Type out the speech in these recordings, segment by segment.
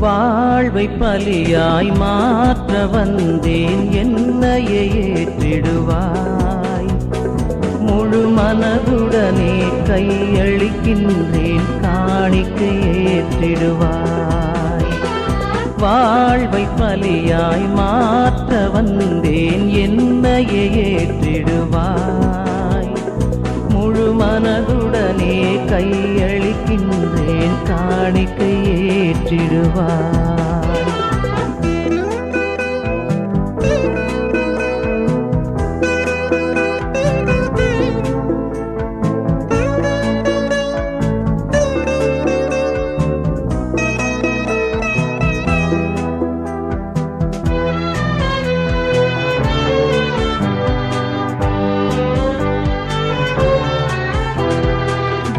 வாழ்வை பலியாய் மாற்ற வந்தேன், என்னையே ஏற்றிடுவாய். முழு மனதுடனே கையளிக்கின்றேன், காணிக்கை ஏற்றிடுவாய். வாழ்வை பலியாய் மாற்ற வந்தேன், என்னையே ஏற்றிடுவாய். முழு மனதுடனே கையளிக்கின்றேன், காணிக்கை ஏற்றிடுவாய்.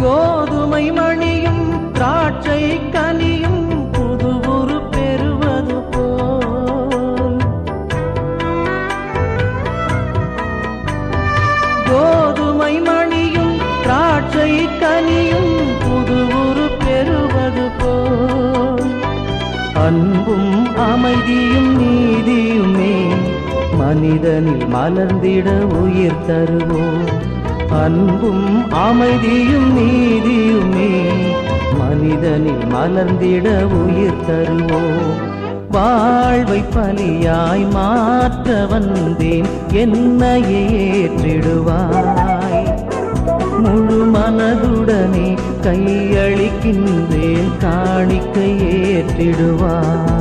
கோதுமை மணியும் திராட்சை கனியும் புது உரு பெறுவது போல், கோதுமை மணியும் திராட்சை கனியும் புது உரு பெறுவது போல், அன்பும் அமைதியும் நீதியுமே மனிதனில் மலர்ந்திட உயிர் தருவோம். அன்பும் அமைதியும் நீதியுமே மனிதனில் மலர்ந்திட உயிர் தருவோம். வாழ்வை பலியாய் மாற்ற வந்தேன், என்னையே ஏற்றிடுவாய். முழு மனதுடனே கையளிக்கின்றேன், காணிக்கை ஏற்றிடுவாய்.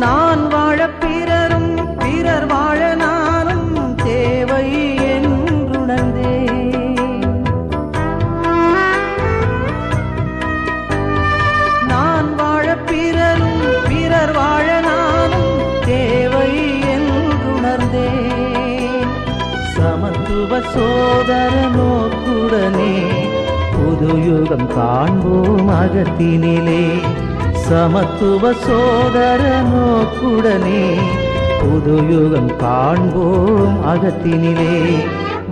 நான் வாழ பிறரும், பிறர் வாழ நானும் தேவை என்றுணர்ந்தேன். நான் வாழ பிறரும், பிறர் வாழ நானும் தேவை என்றுணர்ந்தேன். சமத்துவ சோதர நோக்குடனே புது யுகம் காண்போம் அகத்தினிலே. சமத்துவ சோதர நோக்குடனே புது யுகம் காண்போம் அகத்தினிலே.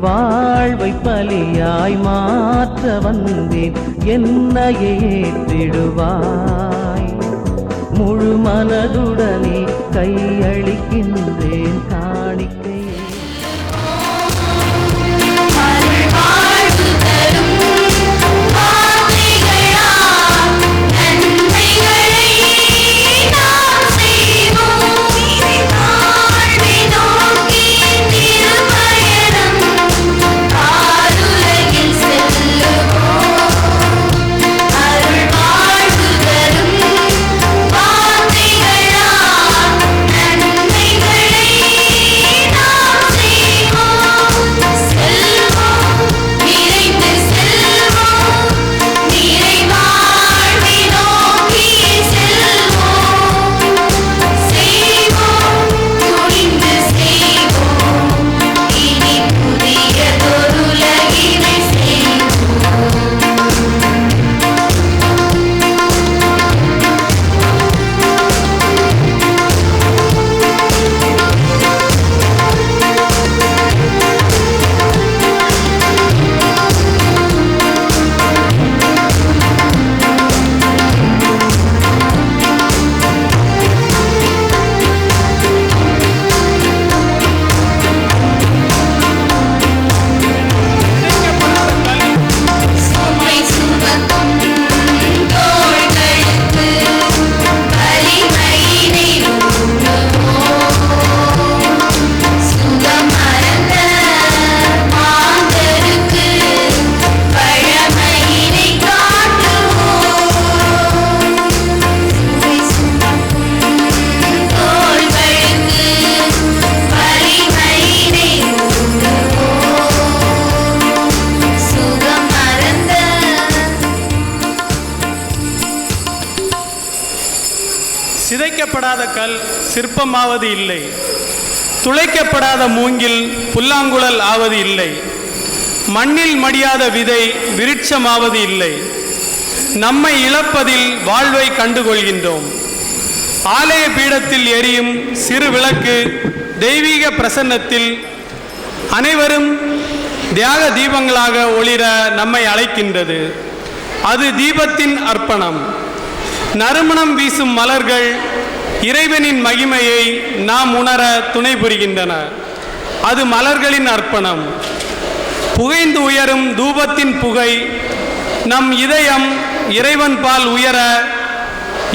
வாழ்வை பலியாய் மாற்ற வந்தேன், என்னையே ஏற்றிடுவாய். முழு மனதுடனே கையளிக்கின்றேன், காணிக்கை சிதைக்கப்படாத கல் சிற்பமாவது இல்லை, துளைக்கப்படாத மூங்கில் புல்லாங்குழல் ஆவது இல்லை. மண்ணில் மடியாத விதை விருட்சமாவது இல்லை. நம்மை இழப்பதில் வாழ்வை கண்டுகொள்கின்றோம். ஆலய பீடத்தில் எரியும் சிறு விளக்கு தெய்வீக பிரசன்னத்தில் அனைவரும் தியாக தீபங்களாக ஒளிர நம்மை அழைக்கின்றது. அது தீபத்தின் அர்ப்பணம். நறுமணம் வீசும் மலர்கள் இறைவனின் மகிமையை நாம் உணர துணை புரிகின்றன. அது மலர்களின் அர்ப்பணம். புகைந்து உயரும் தூபத்தின் புகை நம் இதயம் இறைவன் பால் உயர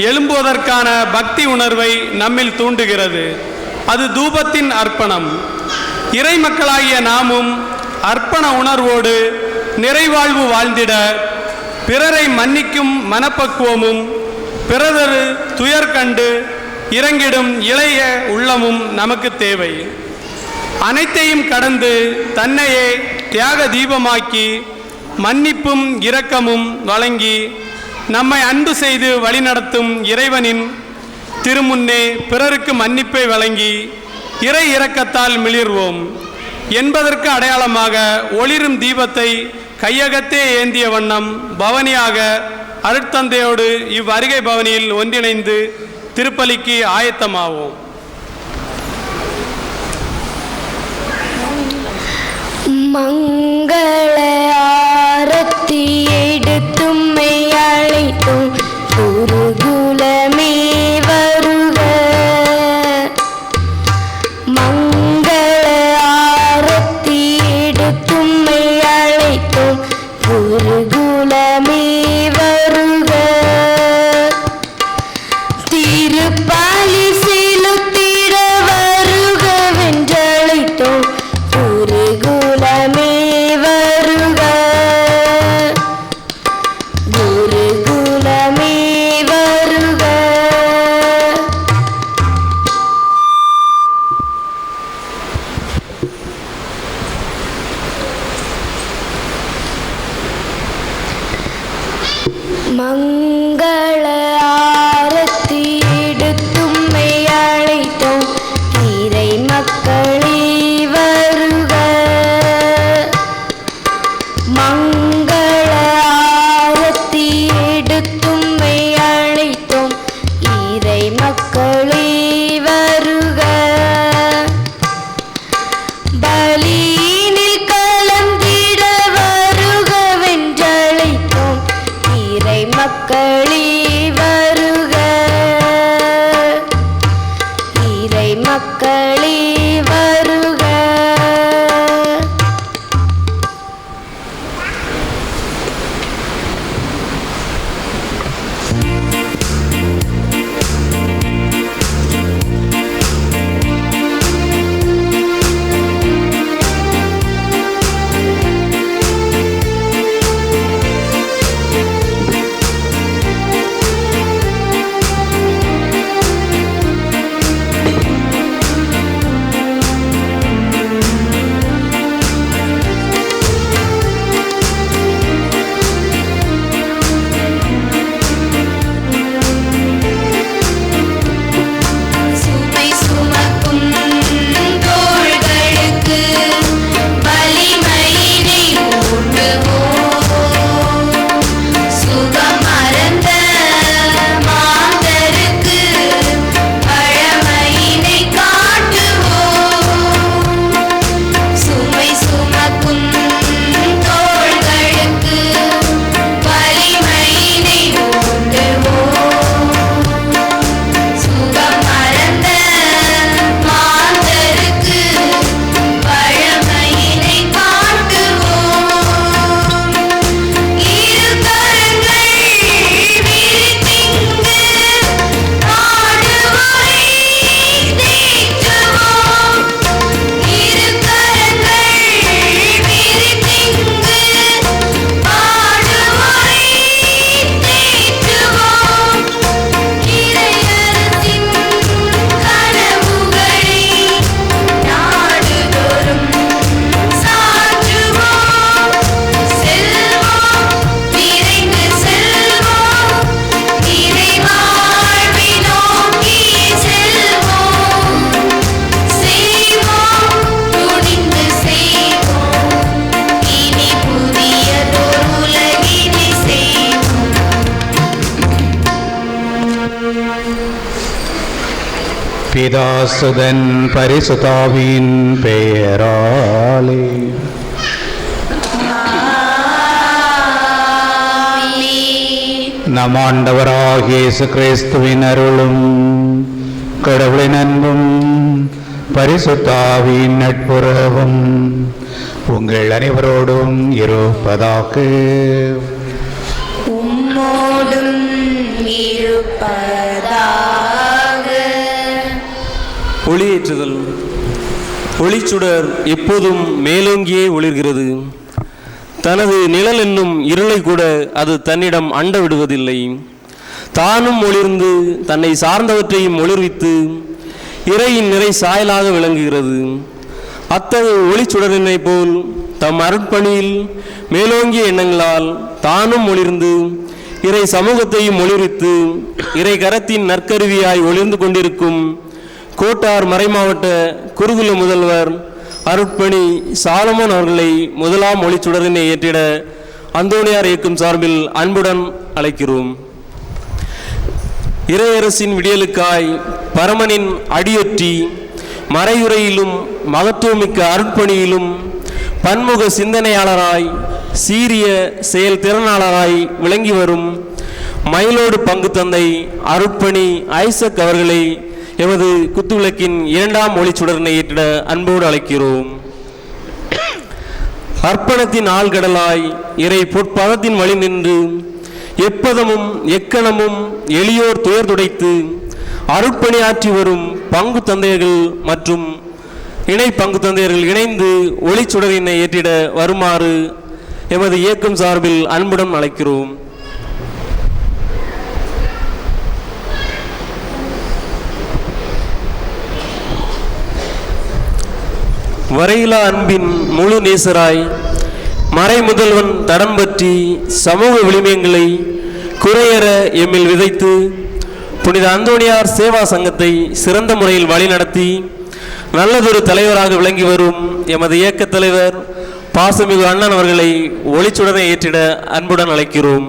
எழும்புவதற்கான பக்தி உணர்வை நம்மில் தூண்டுகிறது. அது தூபத்தின் அர்ப்பணம். இறை மக்களாகிய நாமும் அர்ப்பண உணர்வோடு நிறைவாழ்வு வாழ்ந்திட பிறரை மன்னிக்கும் மனப்பக்குவமும் பிறதொரு துயர் கண்டு இறங்கிடும் இளைய உள்ளமும் நமக்கு தேவை. அனைத்தையும் கடந்து தன்னையே தியாக தீபமாக்கி மன்னிப்பும் இரக்கமும் வழங்கி நம்மை அன்பு செய்து வழிநடத்தும் இறைவனின் திருமுன்னே பிறருக்கு மன்னிப்பை வழங்கி இறை இரக்கத்தால் மிளிர்வோம் என்பதற்கு அடையாளமாக ஒளிரும் தீபத்தை கையகத்தே ஏந்திய வண்ணம் பவனியாக அருட்தந்தையோடு இவ்வருகை பவனியில் ஒன்றிணைந்து திருப்பலிக்கு ஆயத்தமாவோம். மங்கள ஆரத்தி எடுத்தும்மை அழைத்தோம் குருகுலமே வருக. மங்கள ஆரத்தி எடுத்தும்மை அழைத்தோம் குருகுலமே வருக. திருப்பாலி செலுத்திட வருக வென்றழைத்தோம் குருகுலமே பிதாசுதன் பரிசுத்தாவின் பெயராலே. நம் ஆண்டவராகிய இயேசு கிறிஸ்துவின் அருளும் கடவுளின் அன்பும் பரிசுத்தாவின் நட்புறவும் உங்கள் அனைவரோடும் இருப்பதாக. உம்மோடும் இருப்பதாக. ஒளியேற்றுதல். ஒளிச்சுடர் எப்போதும் மேலோங்கியே ஒளிர்கிறது. தனது நிழல் என்னும் இருளை கூட அது தன்னிடம் அண்ட விடுவதில்லை. தானும் ஒளிர்ந்து தன்னை சார்ந்தவற்றையும் ஒளிர்வித்து இறையின் நிறை சாயலாக விளங்குகிறது. அத்தகைய ஒளிச்சுடரினை போல் தம் அருட்பணியில் மேலோங்கிய எண்ணங்களால் தானும் ஒளிர்ந்து இறை சமூகத்தையும் ஒளிர்வித்து இறை கரத்தின் நற்கருவியாய் ஒளிர்ந்து கொண்டிருக்கும் கோட்டார் மறைமாவட்ட குருகுல முதல்வர் அருட்பணி சாலமோன் அவர்களை முதலாம் ஒளிச்சுடரினை ஏற்றிட அந்தோணியார் இயக்கம் சார்பில் அன்புடன் அழைக்கிறோம். இறையரசின் விடியலுக்காய் பரமனின் அடியொற்றி மறையுறையிலும் மகத்துவமிக்க அருட்பணியிலும் பன்முக சிந்தனையாளராய் சீரிய செயல் திறனாளராய் விளங்கி வரும் மயிலோடு பங்கு தந்தை அருட்பணி ஐசக் அவர்களை எமது குத்துவிளக்கின் இரண்டாம் ஒளிச்சுடரினை ஏற்றிட அன்போடு அழைக்கிறோம். அர்ப்பணத்தின் ஆழ்கடலாய் இறை பொற்பதத்தின் வழி நின்று எப்பதமும் எக்கணமும் எளியோர் துயர் துடைத்து அருட்பணியாற்றி வரும் பங்கு தந்தையர்கள் மற்றும் இணை பங்கு தந்தையர்கள் இணைந்து ஒளிச்சுடரினை ஏற்றிட வருமாறு எமது இயக்கம் சார்பில் அன்புடன் அழைக்கிறோம். வரையிலா அன்பின் முழு நேசராய் மறை முதல்வன் தடம் பற்றி சமூக விளிமயங்களை குறையற எம்மில் விதைத்து புனித அந்தோணியார் சேவா சங்கத்தை சிறந்த முறையில் வழிநடத்தி நல்லதொரு தலைவராக விளங்கி வரும் எமது இயக்க தலைவர் பாசமிகு அண்ணன் அவர்களை ஒளிச்சுடனை ஏற்றிட அன்புடன் அழைக்கிறோம்.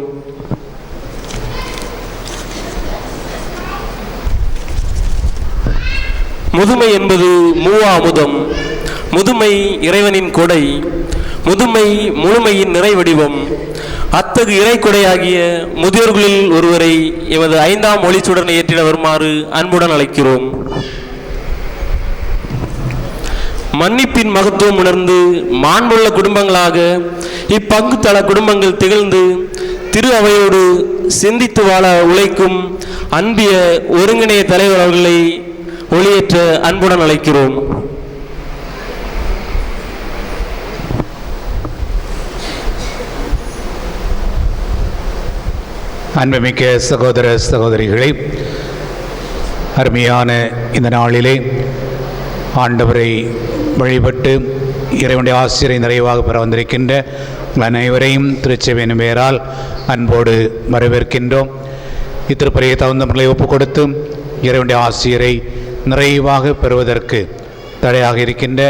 முதுமை என்பது மூவா அமுதம். முதுமை இறைவனின் கொடை. முதுமை முழுமையின் நிறைவடிவம். அத்தகு இறை கொடையாகிய முதியோர்களில் ஒருவரை எமது ஐந்தாம் ஒளிச்சுடனை ஏற்றிட வருமாறு அன்புடன் அழைக்கிறோம். மன்னிப்பின் மகத்துவம் உணர்ந்து மாண்புள்ள குடும்பங்களாக இப்பங்கு தள குடும்பங்கள் திகழ்ந்து திரு அவையோடு சிந்தித்து வாழ உழைக்கும் அன்பிய ஒருங்கிணைய தலைவர் அவர்களை ஒளியேற்ற அன்புடன் அழைக்கிறோம். அன்புமிக்க சகோதர சகோதரிகளை, அருமையான இந்த நாளிலே ஆண்டவரை வழிபட்டு இறைவனுடைய ஆசிரியரை நிறைவாக பெற வந்திருக்கின்ற அனைவரையும் திருச்சபையின் பெயரால் அன்போடு வரவேற்கின்றோம். இத்திருப்பலியை தகுந்தவர்களை ஒப்புக் கொடுத்து இறைவனுடைய ஆசிரியரை நிறைவாக பெறுவதற்கு தடையாக இருக்கின்ற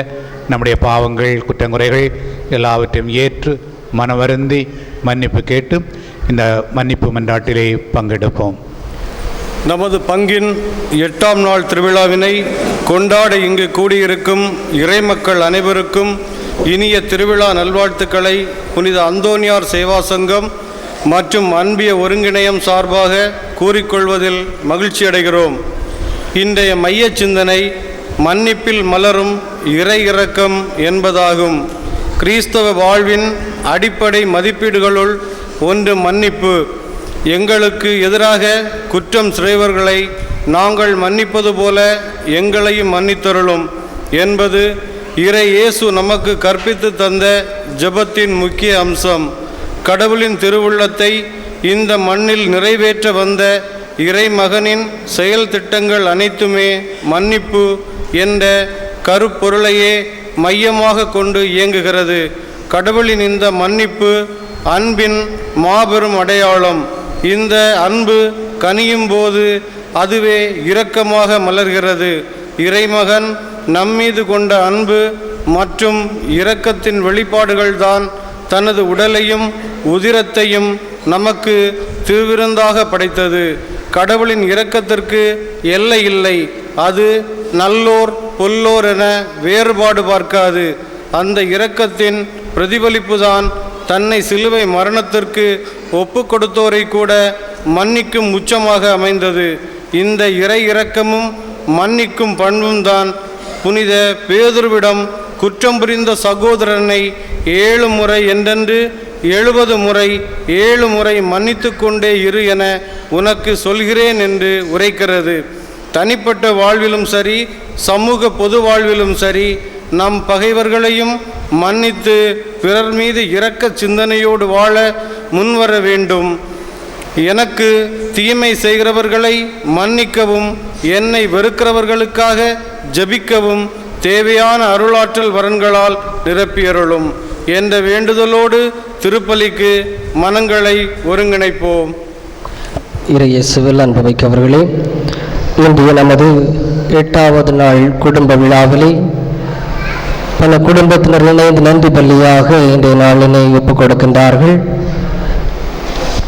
நம்முடைய பாவங்கள் குற்றங்குறைகள் எல்லாவற்றையும் ஏற்று மனவருந்தி மன்னிப்பு கேட்டு இந்த மன்னிப்பு மன்றாட்டிலே பங்கெடுப்போம். நமது பங்கின் 8ஆம் நாள் திருவிழாவினை கொண்டாட இங்கு கூடியிருக்கும் இறைமக்கள் அனைவருக்கும் இனிய திருவிழா நல்வாழ்த்துக்களை புனித அந்தோணியார் சேவா சங்கம் மற்றும் அன்பிய ஒருங்கிணையம் சார்பாக கூறிக்கொள்வதில் மகிழ்ச்சி அடைகிறோம். இன்றைய மைய சிந்தனை மன்னிப்பில் மலரும் இறை இரக்கம் என்பதாகும். கிறிஸ்தவ வாழ்வின் அடிப்படை மதிப்பீடுகளுள் ஒன்று மன்னிப்பு. எங்களுக்கு எதிராக குற்றம் செய்தவர்களை நாங்கள் மன்னிப்பது போல எங்களையும் மன்னித்தருளும் என்பது இறை இயேசு நமக்கு கற்பித்து தந்த ஜெபத்தின் முக்கிய அம்சம். கடவுளின் திருவுள்ளத்தை இந்த மண்ணில் நிறைவேற்ற வந்த இறைமகனின் செயல் திட்டங்கள் அனைத்துமே மன்னிப்பு என்ற கருப்பொருளையே மையமாக கொண்டு இயங்குகிறது. கடவுளின் இந்த மன்னிப்பு அன்பின் மாபெரும் அடையாளம். இந்த அன்பு கனியும் போது அதுவே இரக்கமாக மலர்கிறது. இறைமகன் நம்மீது கொண்ட அன்பு மற்றும் இரக்கத்தின் வெளிப்பாடுகள்தான் தனது உடலையும் உதிரத்தையும் நமக்கு திருவிருந்தாக படைத்தது. கடவுளின் இரக்கத்திற்கு எல்லை இல்லை. அது நல்லோர் பொல்லோர் என வேறுபாடு பார்க்காது. அந்த இரக்கத்தின் பிரதிபலிப்புதான் தன்னை சிலுவை மரணத்திற்கு ஒப்பு கொடுத்தோரை கூட மன்னிக்கும் உச்சமாக அமைந்தது. இந்த இறை இரக்கமும் மன்னிக்கும் பண்பும் தான் புனித பேதுருவிடம் குற்றம் புரிந்த சகோதரனை 7 முறை என்றென்று 70 முறை 7 முறை மன்னித்து கொண்டே இரு என உனக்கு சொல்கிறேன் என்று உரைக்கிறது. தனிப்பட்ட வாழ்விலும் சரி, சமூக பொது வாழ்விலும் சரி, நம் பகைவர்களையும் மன்னித்து பிறர் மீது இரக்க சிந்தனையோடு வாழ முன்வர வேண்டும். எனக்கு தீமை செய்கிறவர்களை மன்னிக்கவும், என்னை வெறுக்கிறவர்களுக்காக ஜெபிக்கவும் தேவையான அருளாற்றல் வரன்களால் நிரப்பியருளும் என்ற வேண்டுதலோடு திருப்பலிக்கு மனங்களை ஒருங்கிணைப்போம். இறையேசுவில் அன்புமிக்கவர்களே, இன்றைய நமது 8வது நாள் குடும்ப விழாவிலே பல குடும்பத்தினர் இணைந்து நன்றி பள்ளியாக இன்றைய நாளினை ஒப்புக் கொடுக்கின்றார்கள்.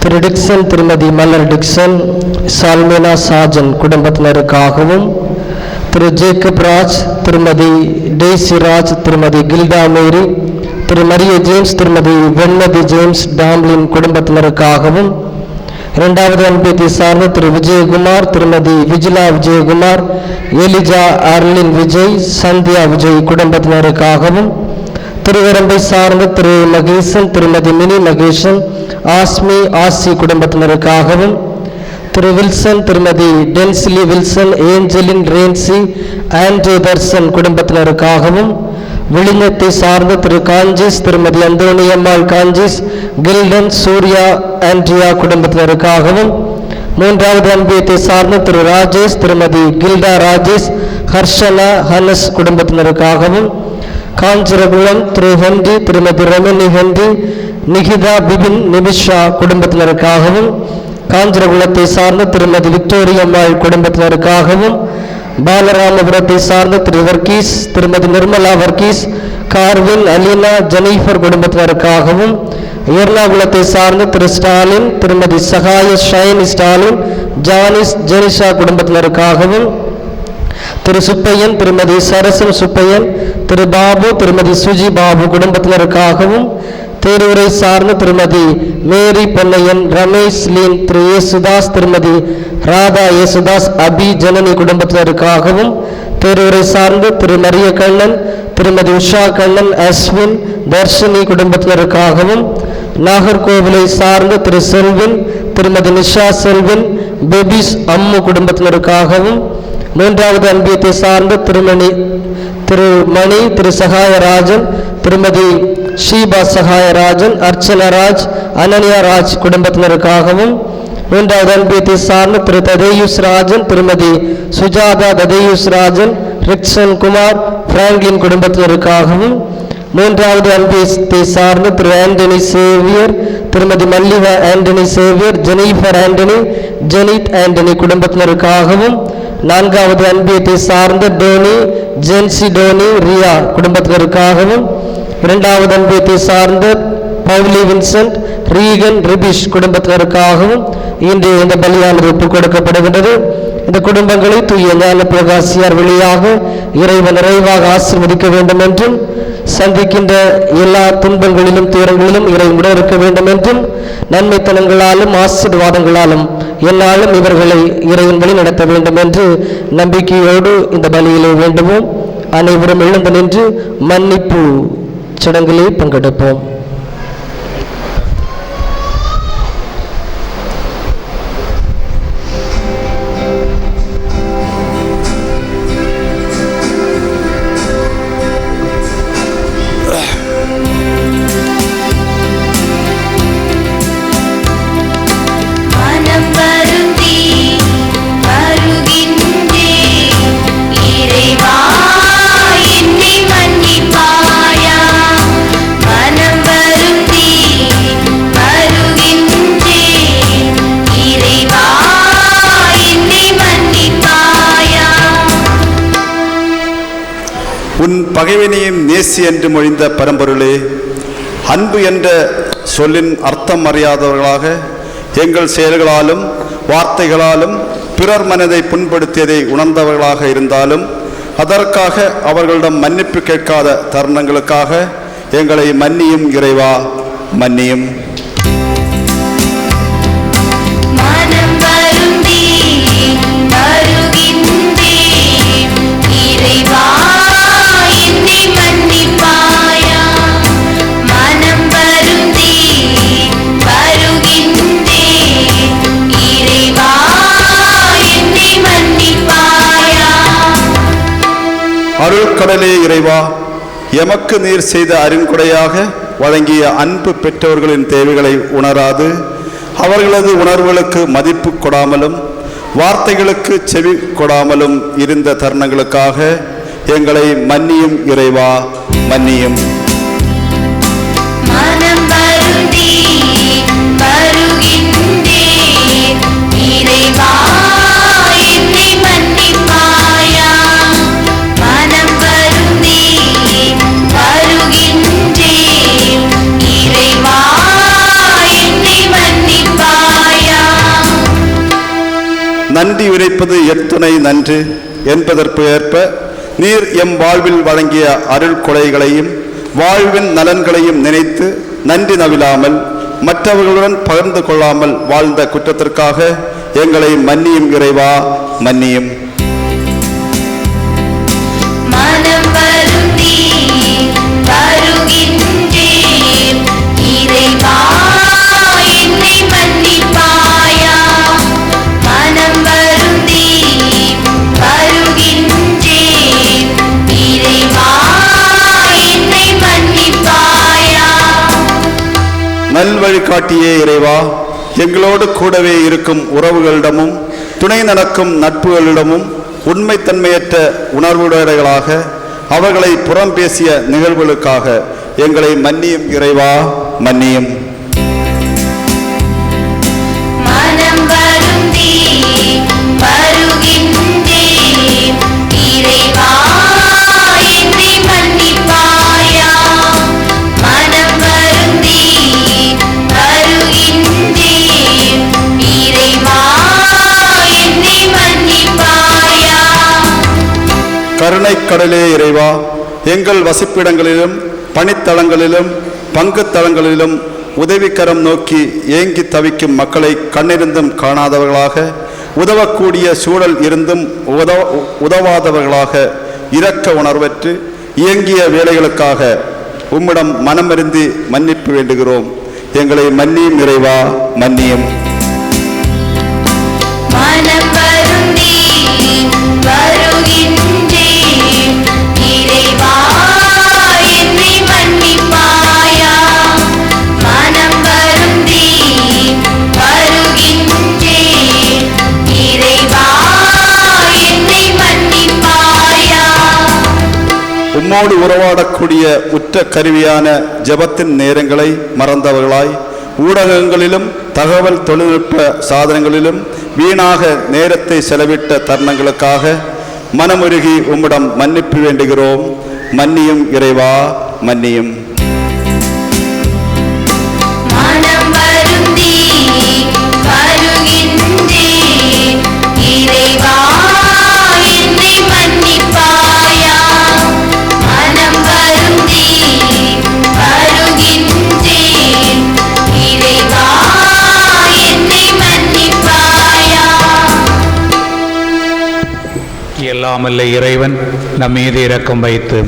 திரு டிக்சன், திருமதி மலர் டிக்சன், சால்மேனா சாஜன் குடும்பத்தினருக்காகவும், திரு ஜேக்கப் ராஜ், திருமதி டெய்சி ராஜ், திருமதி கில்டா மேரி, திரு மரிய ஜேம்ஸ், திருமதி வெண்மதி ஜேம்ஸ் டாம்லின் குடும்பத்தினருக்காகவும், 2வது அன்பேத்தி சார்ந்த திரு விஜயகுமார், திருமதி விஜிலா விஜயகுமார், எலிஜா அர்லின் விஜய், சந்தியா விஜய் குடும்பத்தினருக்காகவும், திருவரம்பை சார்ந்த திரு மகேசன், திருமதி மினி மகேசன், ஆஸ்மி ஆசி குடும்பத்தினருக்காகவும், திரு வில்சன், திருமதி டென்சிலி வில்சன், ஏஞ்சலின் ரேன்சி, ஆண்ட்ரே தர்சன் குடும்பத்தினருக்காகவும், விழுங்கத்தை சார்ந்த திரு காஞ்சிஸ், திருமதி அந்தோணியம்மாள் காஞ்சிஸ், கில்டன் சூர்யா ஆண்ட்ரியா குடும்பத்தினருக்காகவும், 3வது அன்பியத்தை சார்ந்த திரு ராஜேஷ், திருமதி கில்டா ராஜேஷ், ஹர்ஷனா ஹனஸ் குடும்பத்தினருக்காகவும், காஞ்சிரகுளம் திரு ஹென்றி, திருமதி ரமணி ஹென்றி, நிகிதா பிபின் நிமிஷா குடும்பத்தினருக்காகவும், காஞ்சிரகுளத்தை சார்ந்த திருமதி விக்டோரியம்மாள் குடும்பத்தினருக்காகவும், பாலராமபுரத்தை சார்ந்த திரு வர்கீஸ், திருமதி நிர்மலா வர்கீஸ், கார்வின் அலீனா ஜெனிஃபர் குடும்பத்தினருக்காகவும், எர்ணாகுளத்தை சார்ந்த திரு ஸ்டாலின், திருமதி சகாய ஷைனி ஸ்டாலின், ஜானிஸ் ஜெனிஷா குடும்பத்தினருக்காகவும், திரு சுப்பையன், திருமதி சரசன் சுப்பையன், திரு பாபு, திருமதி சுஜி பாபு குடும்பத்தினருக்காகவும், தேரூரை சார்ந்த திருமதி மேரி பொன்னையன், ரமேஷ் லீன், திரு ஏசுதாஸ், திருமதி ராதா ஏசுதாஸ் அபி ஜனனி குடும்பத்தினருக்காகவும், தேரூரை சார்ந்த திரு மரிய கண்ணன், திருமதி உஷா கண்ணன், அஸ்வின் தர்ஷினி குடும்பத்தினருக்காகவும், நாகர்கோவிலை சார்ந்த திரு செல்வின், திருமதி நிஷா செல்வின், பெபிஸ் அம்மு குடும்பத்தினருக்காகவும், 3வது அன்பியத்தை சார்ந்த திரு மணி, திரு சகாயராஜன், திருமதி ஷீபா சகாயராஜன், அர்ச்சனராஜ், அனன்யாராஜ் குடும்பத்தினருக்காகவும், 3வது அன்பியத்தை சார்ந்த திரு Thaddeus Rajan, Thirumathi Sujatha Thaddeus Rajan, Rickson Kumar, Franklin குடும்பத்தினருக்காகவும், 3வது அன்பியத்தை சார்ந்த Thiru Antony Xavier, Thirumathi Mallika Antony Xavier, Jennifer Antony, Jenith Antony குடும்பத்தினருக்காகவும், 4வது அன்பியத்தை சார்ந்த டோனி, ஜென்சி டோனி, ரியா குடும்பத்தினருக்காகவும், 2வது அன்பியத்தை சார்ந்த பவுலி வின்சென்ட், ரீகன் ரிபிஷ் குடும்பத்தினருக்காகவும் இன்று இந்த பலியானது ஒப்புக் கொடுக்கப்படுகின்றது. இந்த குடும்பங்களை தூய ஞான பிரகாசியார் வழியாக இறைவன் நிறைவாக ஆசீர்வதிக்க வேண்டும் என்றும், சந்திக்கின்ற எல்லா துன்பங்களிலும் துயரங்களிலும் இறைவனுடன் இருக்க வேண்டும் என்றும், நன்மைத்தனங்களாலும் ஆசீர்வாதங்களாலும் என்னாலும் இவர்களை இறைவன் வழி நடத்த வேண்டும் என்று நம்பிக்கையோடு இந்த பலியிலே வேண்டுவோம். அனைவரும் எழுந்து நின்று மன்னிப்பு சடங்கிலே பங்கெடுப்போம். உன் பகைவனையும் நேசி என்று மொழிந்த பரம்பொருளே, அன்பு என்ற சொல்லின் அர்த்தம் அறியாதவர்களாக எங்கள் செயல்களாலும் வார்த்தைகளாலும் பிறர் மனதை புண்படுத்தியதை உணர்ந்தவர்களாக இருந்தாலும் அதற்காக அவர்களிடம் மன்னிப்பு கேட்காத தருணங்களுக்காக எங்களை மன்னியும் இறைவா, மன்னியும். மனம் வருந்தி வருகின்றேன் இறைவா, என்னை மன்னிப்பாயா. மனம் வருந்தி வருகின்றேன் இறைவா, என்னை மன்னிப்பாயா. அருள்கடலே இறைவா, எமக்கு நீர் செய்த அருங்கொடையாக வழங்கிய அன்பு பெற்றோர்களின் தேவைகளை உணராது அவர்களது உணர்வுகளுக்கு மதிப்பு கொடாமலும் வார்த்தைகளுக்கு செவி கொடாமலும் இருந்த தருணங்களுக்காக எங்களை மன்னியும் இறைவா, மன்னியும். மனம் வருந்தி வருகின்றேன் இறைவா, என்னை மன்னிப்பாயா. மனம் வருந்தி வருகின்றேன் இறைவா, என்னை மன்னிப்பாயா. நன்றி உரைப்பது எத்துணை நன்று என்பதற்கு ஏற்ப நீர் எம் வாழ்வில் வழங்கிய அருள் கொடைகளையும் வாழ்வின் நலன்களையும் நினைத்து நன்றி நவிலாமல் மற்றவர்களுடன் பகிர்ந்து கொள்ளாமல் வாழ்ந்த குற்றத்திற்காக எங்களை மன்னியும் இறைவா, மன்னியும். மனம் வருந்தி வருகின்றேன் இறைவா, என்னை மன்னிப்பாயா. மனம் வருந்தி வருகின்றேன் இறைவா, என்னை மன்னிப்பாயா. நல்வழிகாட்டியே இறைவா, எங்களோடு கூடவே இருக்கும் உறவுகளிடமும் துணை நடக்கும் நட்புகளிடமும் உண்மைத்தன்மையற்ற உணர்வுடையவர்களாக அவர்களை புறம் பேசிய நிகழ்வுகளுக்காக எங்களை மன்னியும் இறைவா, மன்னியும். மனம் வருந்தி வருகின்றேன் இறைவா, என்னை மன்னிப்பாயா. மனம் வருந்தி வருகின்றேன் இறைவா, என்னை மன்னிப்பாயா. கருணைக் கடலே இறைவா, எங்கள் வசிப்பிடங்களிலும் பணித்தளங்களிலும் பங்குத்தளங்களிலும் உதவிக்கரம் நோக்கி ஏங்கி தவிக்கும் மக்களை கண்ணிருந்தும் காணாதவர்களாக உதவக்கூடிய சூழல் இருந்தும் உதவாதவர்களாக இரக்க உணர்வற்று இயங்கிய வேலைகளுக்காக உம்மிடம் மனமறிந்து மன்னிப்பு வேண்டுகிறோம். எங்களை மன்னியும் இறைவா, மன்னியும். மனம் வருந்தி வருகின்றேன் இறைவா, என்னை மன்னிப்பாயா. மனம் வருந்தி வருகின்றேன் இறைவா, என்னை மன்னிப்பாயா. உம்மோடு உறவாடக்கூடிய உற்ற கருவியான ஜெபத்தின் நேரங்களை மறந்தவர்களாய் ஊடகங்களிலும் தகவல் தொழில்நுட்ப சாதனங்களிலும் வீணாக நேரத்தை செலவிட்ட தருணங்களுக்காக மனமுருகி உம்மிடம் மன்னிப்பு வேண்டுகிறோம். மன்னியும் இறைவா, மன்னியும். மனம் வருந்தி வருகின்றேன் இறைவா, என்னை மன்னிப்பாயா. மனம் வருந்தி வருகின்றேன் இறைவா, என்னை மன்னிப்பாயா. எல்லாமல்ல இறைவன் நம் மீது இரக்கம் வைத்து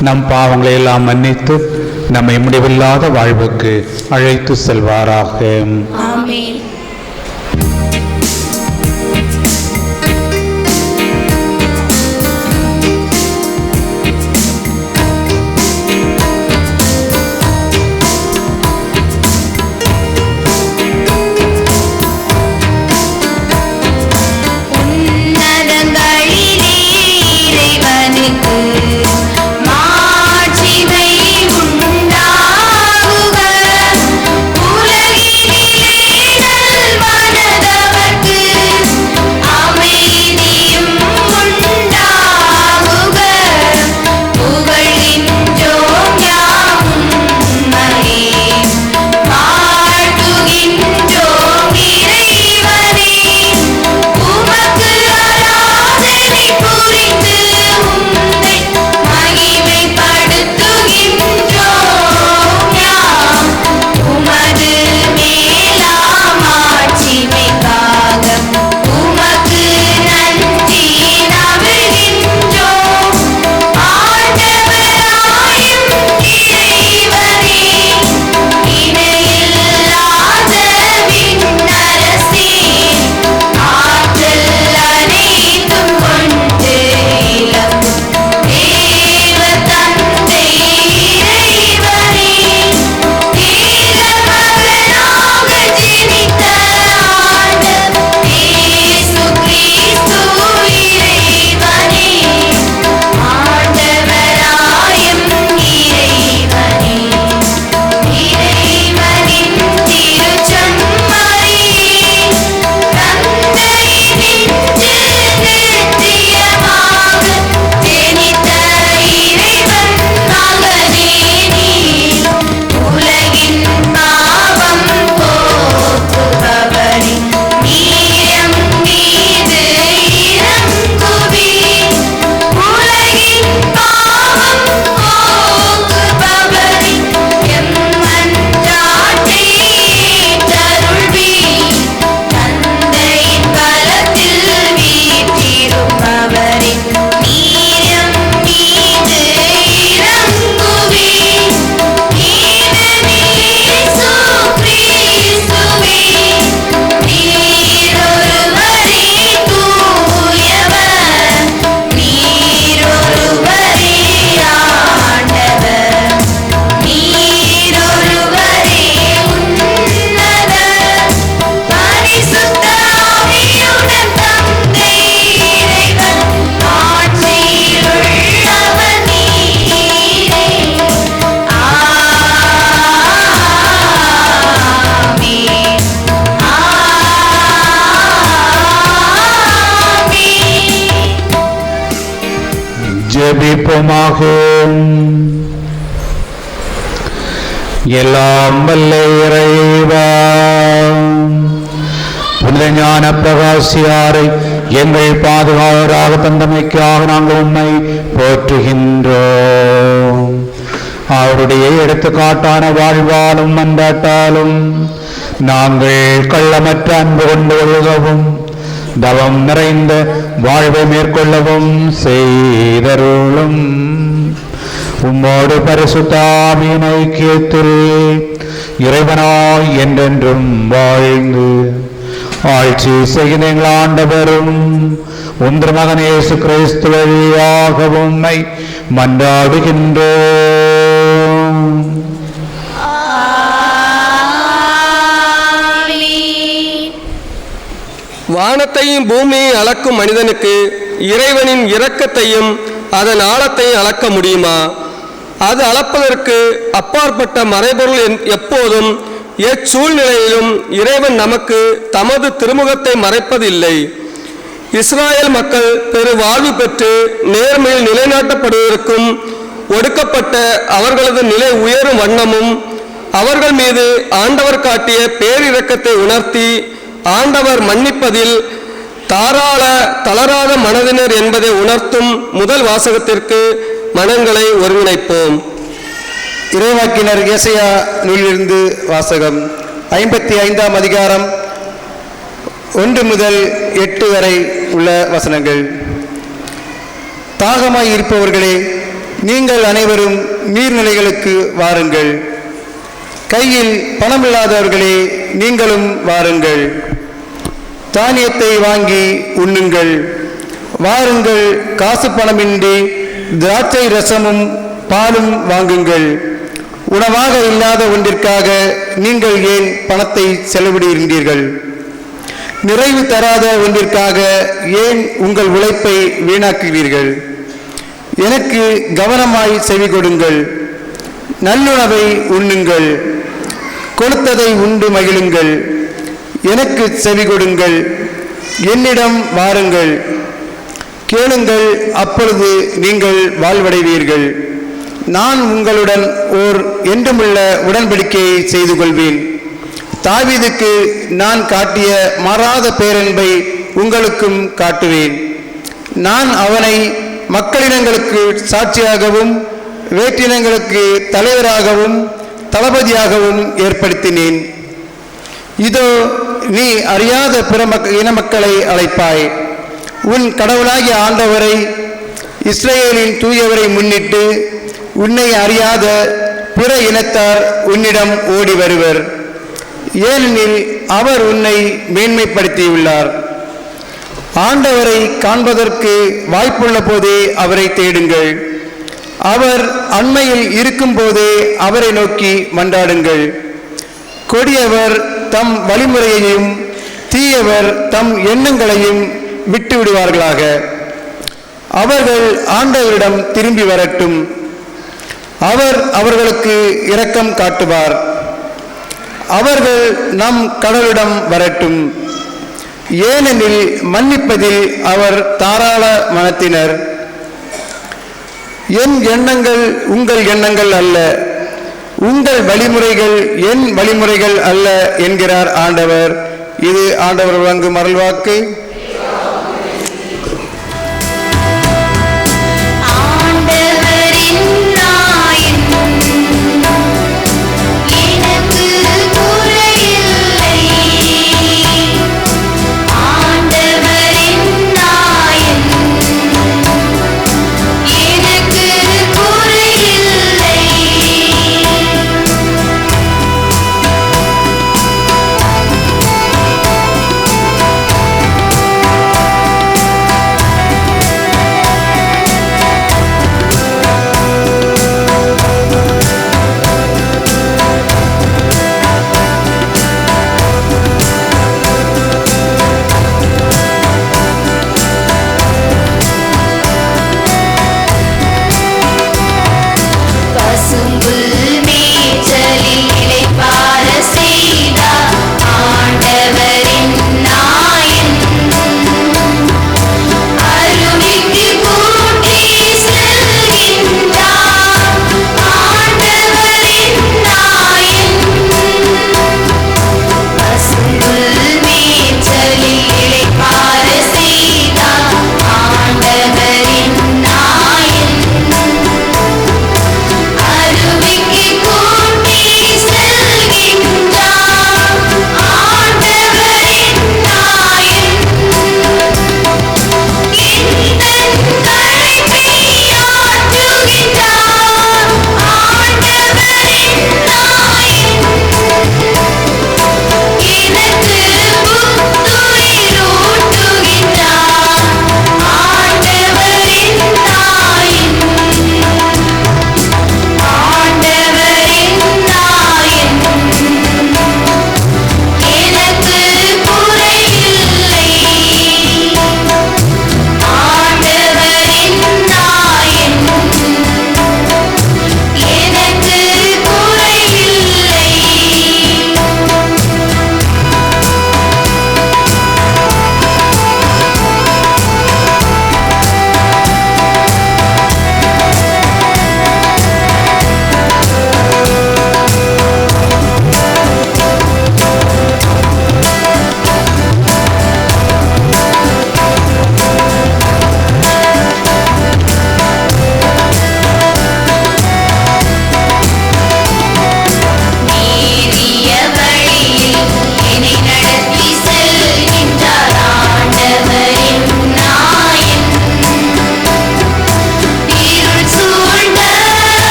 நம் பாவங்களை எல்லாம் மன்னித்து நம்மை முடிவில்லாத வாழ்வுக்கு அழைத்து செல்வாராக. ஆமென். உன்னதங்களிலே இறைவனுக்கு மாட்சிமை உண்டாகுக. உலகினிலே ஜெபிப்போமாக. எல்லாம் வல்ல இறைவா, புனித ஞான பிரகாசியாரை எங்கள் பாதுகாவலராக தந்தமைக்காக நாங்கள் உண்மை போற்றுகின்றோம். அவருடைய எடுத்துக்காட்டான வாழ்வாலும் மன்றாட்டாலும் நாங்கள் கள்ளமற்ற அன்பு கொண்டு ஒழுகவும் தவம் நிறைந்த வாழ்வை மேற்கொள்ளவும் செய்தருளும். உம்மோடு பரிசுத்த ஆவியின் ஐக்கியத்தில் இறைவனாய் என்றென்றும் வாழ்ந்து ஆட்சி செய்கிற எங்கள் ஆண்டவரும் ஒன்று மகன் இயேசு கிறிஸ்து வழியாக உம்மை மன்றாடுகின்றோம். வானத்தையும் பூமியை அளக்கும் மனிதனுக்கு இறைவனின் இரக்கத்தையும் அதன் ஆழத்தையும் அளக்க முடியுமா? அது அளப்பதற்கு அப்பாற்பட்ட மறைபொருள் எப்போதும் எச்சூழ்நிலையிலும் இறைவன் நமக்கு தமது திருமுகத்தை மறைப்பதில்லை. இஸ்ராயேல் மக்கள் பெரு வாழ்வு பெற்று நேர்மையில் நிலைநாட்டப்படுவதற்கும் ஒடுக்கப்பட்ட அவர்களது நிலை உயரும் வண்ணமும் அவர்கள் மீது ஆண்டவர் காட்டிய பேரிரக்கத்தை உணர்த்தி ஆண்டவர் மன்னிப்பதில் தளராத மனதினர் என்பதை உணர்த்தும் முதல் வாசகத்திற்கு மனங்களை ஒருங்கிணைப்போம். இறைவாக்கினர் ஏசாயா நூலிலிருந்து வாசகம். 55ஆம் அதிகாரம் 1 முதல் 8 வரை உள்ள வசனங்கள். தாகமாய் இருப்பவர்களே, நீங்கள் அனைவரும் நீர்நிலைகளுக்கு வாருங்கள். கையில் பணமில்லாதவர்களே, நீங்களும் வாருங்கள். தானியத்தை வாங்கி உண்ணுங்கள். வாருங்கள், காசு பணமின்றி திராட்சை ரசமும் பாலும் வாங்குங்கள். உணவாக இல்லாத ஒன்றிற்காக நீங்கள் ஏன் பணத்தை செலவிடுகின்றீர்கள்? நிறைவு தராத ஒன்றிற்காக ஏன் உங்கள் உழைப்பை வீணாக்குகிறீர்கள்? எனக்கு கவனமாய் செவி கொடுங்கள். நல்லுணவை உண்ணுங்கள். கொடுத்ததை உண்டு மகிழுங்கள். எனக்கு செவி கொடுங்கள். என்னிடம் வாருங்கள். கேளுங்கள், அப்பொழுது நீங்கள் வாழ்வடைவீர்கள். நான் உங்களுடன் ஓர் என்றுமுள்ள உடன்படிக்கையை செய்து கொள்வேன். தாவீதுக்கு நான் காட்டிய மாறாத பேரன்பை உங்களுக்கும் காட்டுவேன். நான் அவனை மக்களினங்களுக்கு சாட்சியாகவும் வேற்றினங்களுக்கு தலைவராகவும் தளபதியாகவும் ஏற்படுத்தினேன். இதோ, நீ அறியாத பிற இன மக்களை அழைப்பாய். உன் கடவுளாகிய ஆண்டவரை, இஸ்ரவேலின் தூயவரை முன்னிட்டு உன்னை அறியாத பிற இனத்தார் உன்னிடம் ஓடி வருவர். ஏனெனில் அவர் உன்னை மேன்மைப்படுத்தியுள்ளார். ஆண்டவரை காண்பதற்கு வாய்ப்புள்ள போதே அவரை தேடுங்கள். அவர் அண்மையில் இருக்கும் போதே அவரை நோக்கி மன்றாடுங்கள். கொடியவர் தம் வழிமுறையையும் தீயவர் தம் எண்ணங்களையும் விட்டு விடுவார்களாக. அவர்கள் ஆண்டவரிடம் திரும்பி வரட்டும். அவர் அவர்களுக்கு இரக்கம் காட்டுவார். அவர்கள் நம் கடவுளிடம் வரட்டும். ஏனெனில் மன்னிப்பதில் அவர் தாராள மனத்தினர். என் எண்ணங்கள் உங்கள் எண்ணங்கள் அல்ல, உங்கள் வழிமுறைகள் என் வழிமுறைகள் அல்ல என்கிறார் ஆண்டவர். இது ஆண்டவர் வழங்கும் அருள்வாக்கு.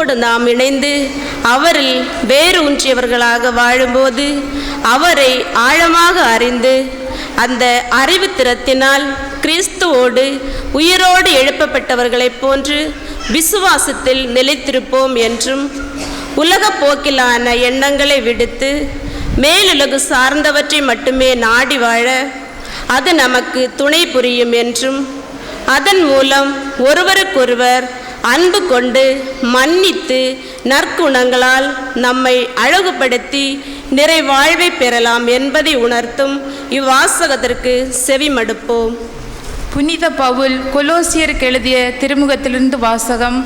கிறிஸ்துவோடு நாம் இணைந்து அவரில் வேரூன்றியவர்களாக வாழும்போது அவரை ஆழமாக அறிந்து அந்த அறிவுத்திறத்தினால் கிறிஸ்துவோடு உயிரோடு எழுப்பப்பட்டவர்களைப் போன்று விசுவாசத்தில் நிலைத்திருப்போம் என்றும் உலகப் போக்கிலான எண்ணங்களை விடுத்து மேலுலகு சார்ந்தவற்றை மட்டுமே நாடி வாழ அது நமக்கு துணை புரியும் என்றும் அதன் மூலம் ஒருவருக்கொருவர் அன்பு கொண்டு மன்னித்து நற்குணங்களால் நம்மை அழகுபடுத்தி நிறைவாழ்வை பெறலாம் என்பதை உணர்த்தும் இவ்வாசகத்திற்கு செவிமடுப்போம். புனித பவுல் கொலோசியருக்கு எழுதிய திருமுகத்திலிருந்து வாசகம்.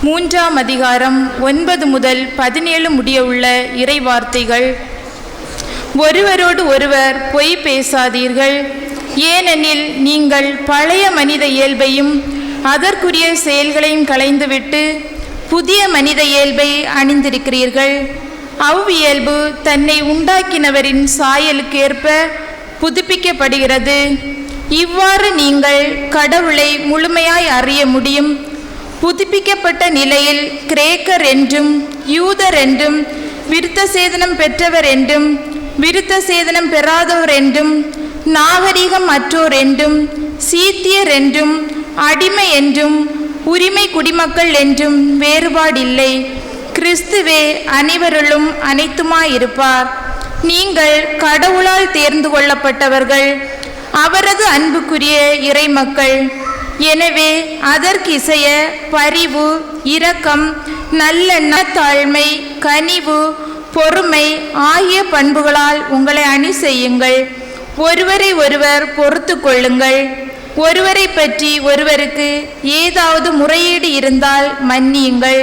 3ஆம் அதிகாரம் 9 முதல் 17 முடிய உள்ள இறைவார்த்தைகள். ஒருவரோடு ஒருவர் பொய் பேசாதீர்கள், ஏனெனில் நீங்கள் பழைய மனித இயல்பையும் அதற்குரிய செயல்களையும் களைந்துவிட்டு புதிய மனித இயல்பை அணிந்திருக்கிறீர்கள். அவ்வியல்பு தன்னை உண்டாக்கினவரின் சாயலுக்கேற்ப புதுப்பிக்கப்படுகிறது. இவ்வாறு நீங்கள் கடவுளை முழுமையாய் அறிய முடியும். புதுப்பிக்கப்பட்ட நிலையில் கிரேக்கர் என்றும் யூதர் என்றும் விருத்த சேதனம் பெற்றவர் என்றும் விருத்த சேதனம் பெறாதவர் என்றும் நாகரிகம் அற்றோர் என்றும் சீத்தியர் என்றும் அடிமை என்றும் உரிமை குடிமக்கள் என்றும் வேறுபாடில்லை. கிறிஸ்துவே அனைவருளும் அனைத்துமாயிருப்பார். நீங்கள் கடவுளால் தேர்ந்து கொள்ளப்பட்டவர்கள், அவரது அன்புக்குரிய இறைமக்கள். எனவே அதற்கிசைய பரிவு, இரக்கம், நல்லெண்ண, தாழ்மை, கனிவு, பொறுமை ஆகிய பண்புகளால் உங்களை அணி செய்யுங்கள். ஒருவரை ஒருவர் பொறுத்து கொள்ளுங்கள். ஒருவரை பற்றி ஒருவருக்கு ஏதாவது முறையீடு இருந்தால் மன்னியுங்கள்.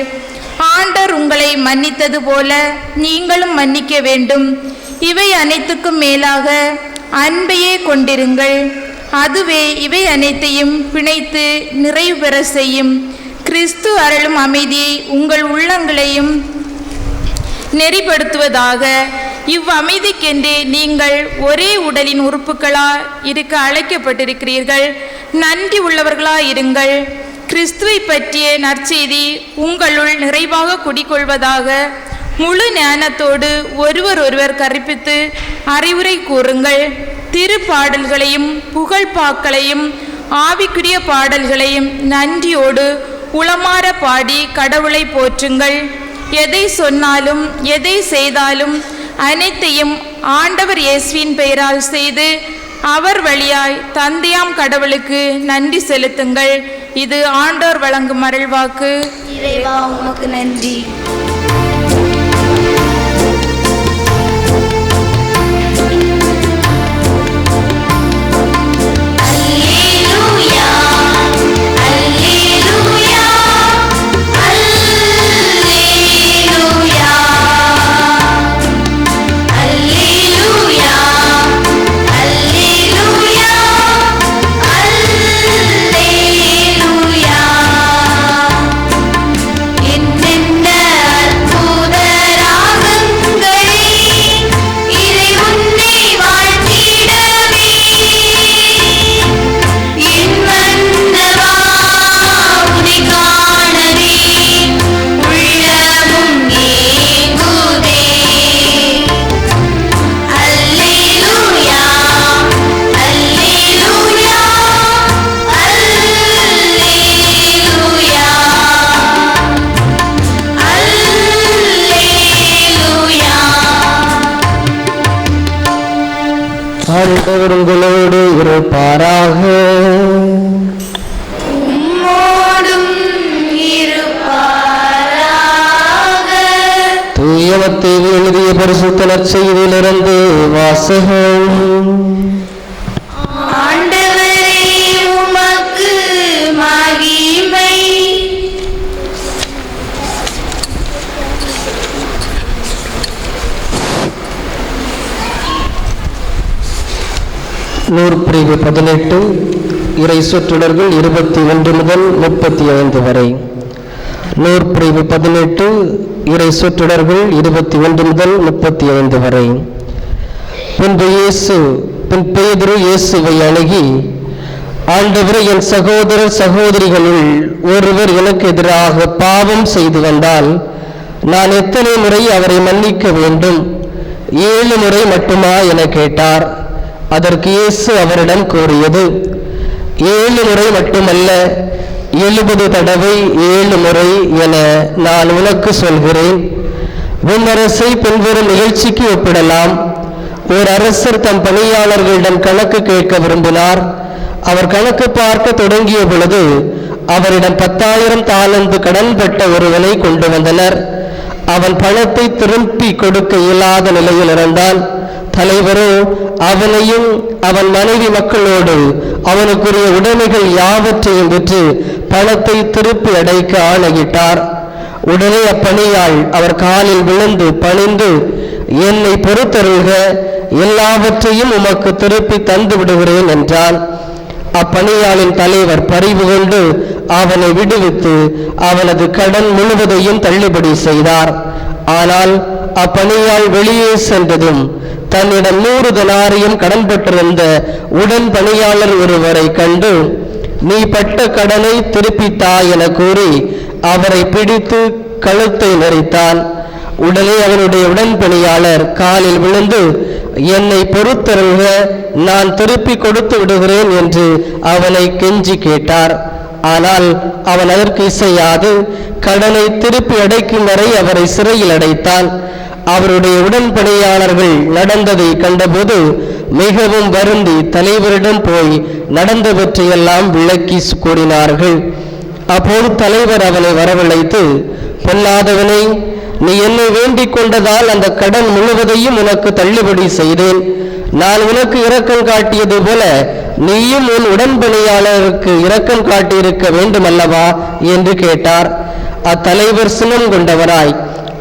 ஆண்டவர் உங்களை மன்னித்தது போல நீங்களும் மன்னிக்க வேண்டும். இவை அனைத்துக்கும் மேலாக அன்பையே கொண்டிருங்கள். அதுவே இவை அனைத்தையும் பிணைத்து நிறைவு பெற செய்யும். கிறிஸ்து அருளும் அமைதியை உங்கள் உள்ளங்களையும் நெறிப்படுத்துவதாக. இவ்வமைதிக்கென்றே நீங்கள் ஒரே உடலின் உறுப்புகளாய் இருக்க அழைக்கப்பட்டிருக்கிறீர்கள். நன்றி உள்ளவர்களாயிருங்கள். கிறிஸ்துவை பற்றிய நற்செய்தி உங்களுள் நிறைவாக குடிகொள்வதாக. முழு ஞானத்தோடு ஒருவர் ஒருவர் கற்பித்து அறிவுரை கூறுங்கள். திருப்பாடல்களையும் புகழ்பாக்களையும் ஆவிக்குரிய பாடல்களையும் நன்றியோடு உளமாற பாடி கடவுளை போற்றுங்கள். எதை சொன்னாலும் எதை செய்தாலும் அனைத்தையும் ஆண்டவர் இயேசுவின் பெயரால் செய்து அவர் வழியாய் தந்தையாம் கடவுளுக்கு நன்றி செலுத்துங்கள். இது ஆண்டவர் வழங்கும் அருள்வாக்கு. இறைவா உமக்கு நன்றி. ஆண்டவர் உங்களோடு இருப்பாராக. தூய மத்தேயு எழுதிய பரிசுத்த நற்செய்தியிலிருந்து வாசகம். ஆண்டவரே உமக்கு மகிமை. நூற்பிரிவு 18 இறை சொற்றொடர்கள் 21 முதல் 35 வரை. நூற்பிரிவு 18 இறை சொற்றொடர்கள் 21 முதல் 35 வரை. பின்பு பேதுரு இயேசுவை அணுகி, ஆண்டவரே, என் சகோதரர் சகோதரிகளுள் ஒருவர் எனக்கு எதிராக பாவம் செய்து வந்தால் நான் எத்தனை முறை அவரை மன்னிக்க வேண்டும்? 7 முறை மட்டுமா என கேட்டார். அதற்கு இயேசு அவரிடம் கூறியது, 7 முறை மட்டுமல்ல, 70 தடவை 7 முறை என நான் உனக்கு சொல்கிறேன். விண்ணரசை பின்வரும் நிகழ்ச்சிக்கு ஒப்பிடலாம். ஒரு அரசர் தம் பணியாளர்களிடம் கணக்கு கேட்க விரும்பினார். அவர் கணக்கு பார்க்க தொடங்கிய பொழுது அவரிடம் 10,000 தாலந்து கடன் பட்ட ஒருவனை கொண்டு வந்தனர். அவன் பணத்தை திருப்பி கொடுக்க இயலாத நிலையில் இருந்தான். தலைவரோ அவனையும் அவன் மனைவி மக்களோடு அவனுக்குரிய உடைமைகள் யாவற்றையும் விற்று பணத்தை திருப்பி அடைக்க ஆணையிட்டார். உடனே அப்பணியாள் அவர் காலில் விழுந்து பணிந்து, என்னை பொறுத்தருள்க, எல்லாவற்றையும் உமக்கு திருப்பி தந்து விடுகிறேன் என்றான். அப்பணியாளின் தலைவர் பரிவு கொண்டு அவனை விடுவித்து அவனது கடன் முழுவதையும் தள்ளுபடி செய்தார். ஆனால் அப்பணியாள் வெளியே சென்றதும் தன்னிடம் 100 தெனாரியம் கடன் பெற்றிருந்த உடன் பணியாளர் ஒருவரை கண்டு, நீ பட்ட கடனை திருப்பித்தா என கூறி அவரை பிடித்து கழுத்தை நெரித்தான். உடனே அவனுடைய உடன்பணியாளர் காலில் விழுந்து, என்னை பொறுத்தருள்க, நான் திருப்பி கொடுத்து விடுகிறேன் என்று அவனை கெஞ்சி கேட்டார். ஆனால் அவன் அதற்கு இசையாது கடனை திருப்பி அடைக்கும் வரை அவரை சிறையில் அடைத்தான். அவருடைய உடன்பணியாளர்கள் நடந்ததை கண்டபோது மிகவும் வருந்தி தலைவரிடம் போய் நடந்தவற்றையெல்லாம் விளக்கி கூறினார்கள். அப்போது தலைவர் அவனை வரவழைத்து, பொல்லாதவனை, நீ என்னை வேண்டிக் கொண்டதால் அந்த கடன் முழுவதையும் உனக்கு தள்ளுபடி செய்தேன். நான் உனக்கு இரக்கம் காட்டியது போல நீயும் உன் உடன்பணியாளருக்கு இரக்கம் காட்டியிருக்க வேண்டும் அல்லவா என்று கேட்டார். அத்தலைவர் சினம் கொண்டவராய்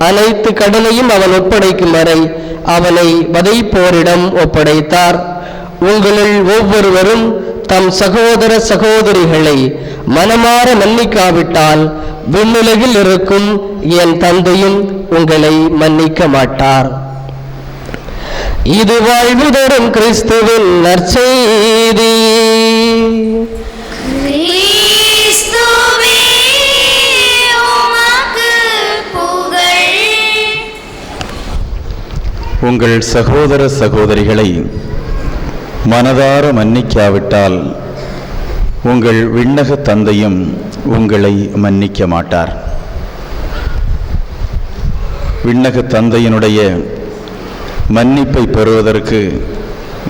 அனைத்து கடனையும் அவன் ஒப்படைக்கும் வரை அவனை வதைப்போரிடம் ஒப்படைத்தார். உங்களில் ஒவ்வொருவரும் தம் சகோதர சகோதரிகளை மனமாற மன்னிக்காவிட்டால் விண்ணுலகில் இருக்கும் என் தந்தையும் உங்களை மன்னிக்க மாட்டார். இது வாழ்வு தரும் கிறிஸ்துவின் நற்செய்தி. உங்கள் சகோதர சகோதரிகளை மனதார மன்னிக்காவிட்டால் உங்கள் விண்ணக தந்தையும் உங்களை மன்னிக்க மாட்டார். விண்ணக தந்தையினுடைய மன்னிப்பை பெறுவதற்கு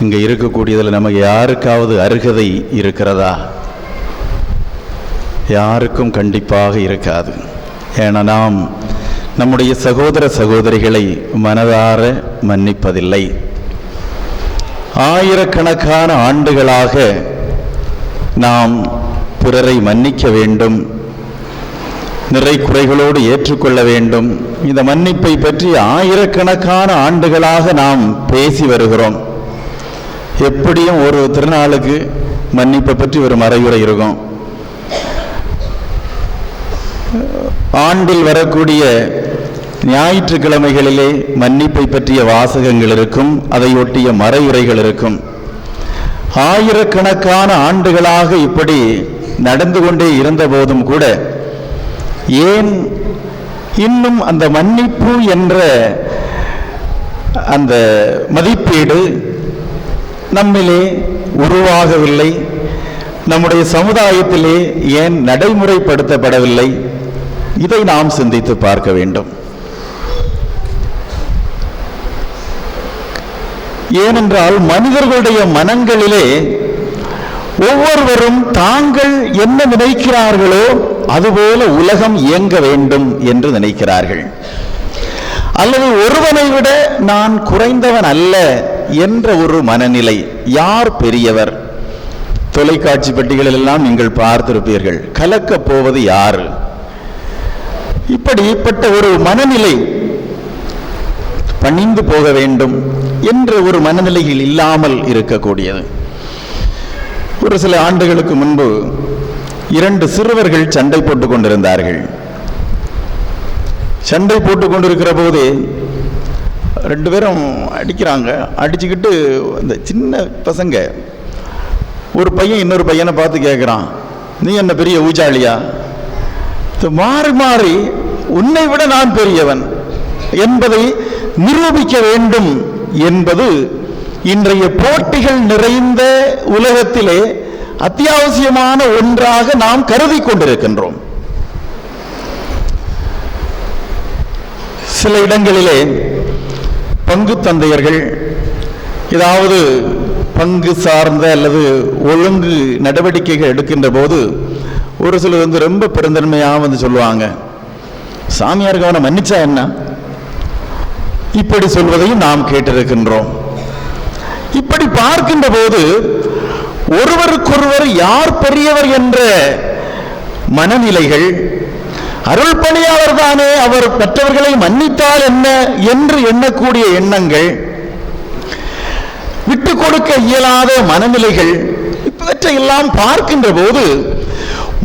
இங்கே இருக்கக்கூடியதில் நமக்கு யாருக்காவது அருகதை இருக்கிறதா? யாருக்கும் கண்டிப்பாக இருக்காது. ஏன்னா நாம் நம்முடைய சகோதர சகோதரிகளை மனதார மன்னிப்பதில்லை. ஆயிரக்கணக்கான ஆண்டுகளாக நாம் பிறரை மன்னிக்க வேண்டும், நிறை குறைகளோடு ஏற்றுக்கொள்ள வேண்டும். இந்த மன்னிப்பை பற்றி ஆயிரக்கணக்கான ஆண்டுகளாக நாம் பேசி வருகிறோம். எப்படியும் ஒரு திருநாளுக்கு மன்னிப்பை பற்றி ஒரு மறையுரை இருக்கும். ஆண்டில் வரக்கூடிய ஞாயிற்றுக்கிழமைகளிலே மன்னிப்பை பற்றிய வாசகங்கள் இருக்கும், அதையொட்டிய மறையுரைகள் இருக்கும். ஆயிரக்கணக்கான ஆண்டுகளாக இப்படி நடந்து கொண்டே இருந்த போதும் கூட ஏன் இன்னும் அந்த மன்னிப்பு என்ற அந்த மதிப்பீடு நம்மிலே உருவாகவில்லை? நம்முடைய சமுதாயத்திலே ஏன் நடைமுறைப்படுத்தப்படவில்லை? இதை நாம் சிந்தித்து பார்க்க வேண்டும். ஏனென்றால் மனிதர்களுடைய மனங்களிலே ஒவ்வொருவரும் தாங்கள் என்ன நினைக்கிறார்களோ அதுபோல உலகம் இயங்க வேண்டும் என்று நினைக்கிறார்கள். அல்லது ஒருவனை விட நான் குறைந்தவன் அல்ல என்ற ஒரு மனநிலை. யார் பெரியவர்? தொலைக்காட்சி பெட்டிகளில் எல்லாம் நீங்கள் பார்த்திருப்பீர்கள், கலக்கப் போவது யார்? இப்படிப்பட்ட ஒரு மனநிலை, பணிந்து போக வேண்டும் என்ற ஒரு மனநிலையில் இல்லாமல் இருக்கக்கூடியது. ஒரு சில ஆண்டுகளுக்கு முன்பு 2 சிறுவர்கள் சண்டை போட்டுக் கொண்டிருந்தார்கள். சண்டை போட்டுக் கொண்டிருக்கிற போதே 2 பேரும் அடிக்கிறாங்க. அடிச்சுக்கிட்டு இந்த சின்ன பசங்க ஒரு பையன் இன்னொரு பையனை பார்த்து கேட்குறான், நீ என்ன பெரிய ஊச்சாளியா? மாறி மாறி உன்னை விட நான் பெரியவன் என்பதை நிரூபிக்க வேண்டும் என்பது இன்றைய போட்டிகள் நிறைந்த உலகத்திலே அத்தியாவசியமான ஒன்றாக நாம் கருதி கொண்டிருக்கின்றோம். சில இடங்களிலே பங்கு தந்தையர்கள் ஏதாவது பங்கு சார்ந்த அல்லது ஒழுங்கு நடவடிக்கைகள் எடுக்கின்ற போது ஒரு சிலர் ரொம்ப பெருந்தன்மையாக சொல்லுவாங்க, சாமியாருக்கு அவனை மன்னிச்சா என்ன? இப்படி சொல்வதையும் நாம் கேட்டிருக்கின்றோம். இப்படி பார்க்கின்ற போது ஒருவருக்கொருவர் யார் பெரியவர் என்ற மனநிலைகள், அருள் பணியாளர் தானே, அவர் மற்றவர்களை மன்னித்தால் என்ன என்று எண்ணக்கூடிய எண்ணங்கள், விட்டு கொடுக்க இயலாத மனநிலைகள், இவற்றையெல்லாம் பார்க்கின்ற போது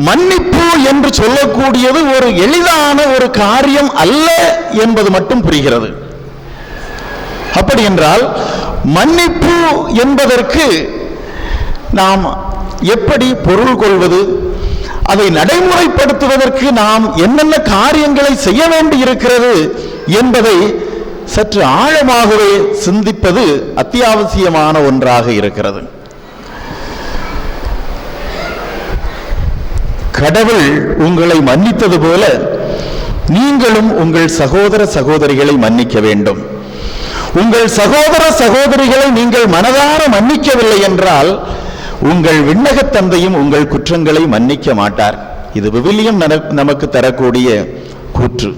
மன்னிப்பு என்று சொல்லக்கூடியது ஒரு எளிதான ஒரு காரியம் அல்ல என்பது மட்டும் புரிகிறது. அப்படி என்றால் மன்னிப்பு என்பதற்கு நாம் எப்படி பொருள் கொள்வது, அதை நடைமுறைப்படுத்துவதற்கு நாம் என்னென்ன காரியங்களை செய்ய வேண்டி இருக்கிறது என்பதை சற்று ஆழமாகவே சிந்திப்பது அத்தியாவசியமான ஒன்றாக இருக்கிறது. கடவுள் உங்களை மன்னித்தது போல நீங்களும் உங்கள் சகோதர சகோதரிகளை மன்னிக்க வேண்டும். உங்கள் சகோதர சகோதரிகளை நீங்கள் மனதார மன்னிக்கவில்லை என்றால் உங்கள் விண்ணக தந்தையும் உங்கள் குற்றங்களை மன்னிக்க மாட்டார். இது விவிலியம் நமக்கு தரக்கூடிய கூற்று.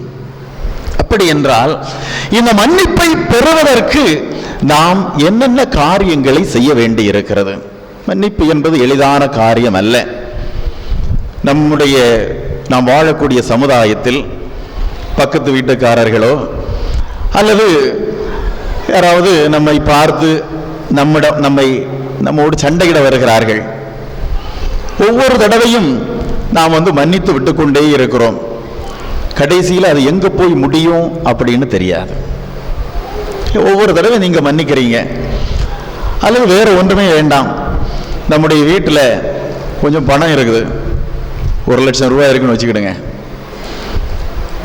அப்படி என்றால் இந்த மன்னிப்பை பெறுவதற்கு நாம் என்னென்ன காரியங்களை செய்ய வேண்டி இருக்கிறது? மன்னிப்பு என்பது எளிதான காரியம் அல்ல. நாம் வாழக்கூடிய சமுதாயத்தில் பக்கத்து வீட்டுக்காரர்களோ அல்லது யாராவது நம்மை பார்த்து நம்மோடு சண்டையிட வருகிறார்கள், ஒவ்வொரு தடவையும் நாம் மன்னித்து விட்டு கொண்டே இருக்கிறோம். கடைசியில் அது எங்க போய் முடியும் அப்படின்னு தெரியாது. ஒவ்வொரு தடவை நீங்க மன்னிக்கிறீங்க. அல்லது வேற ஒன்றுமே வேண்டாம், நம்முடைய வீட்டில் கொஞ்சம் பணம் இருக்குது, 1 லட்சம் ரூபாய் இருக்குன்னு வச்சுக்கிடுங்க.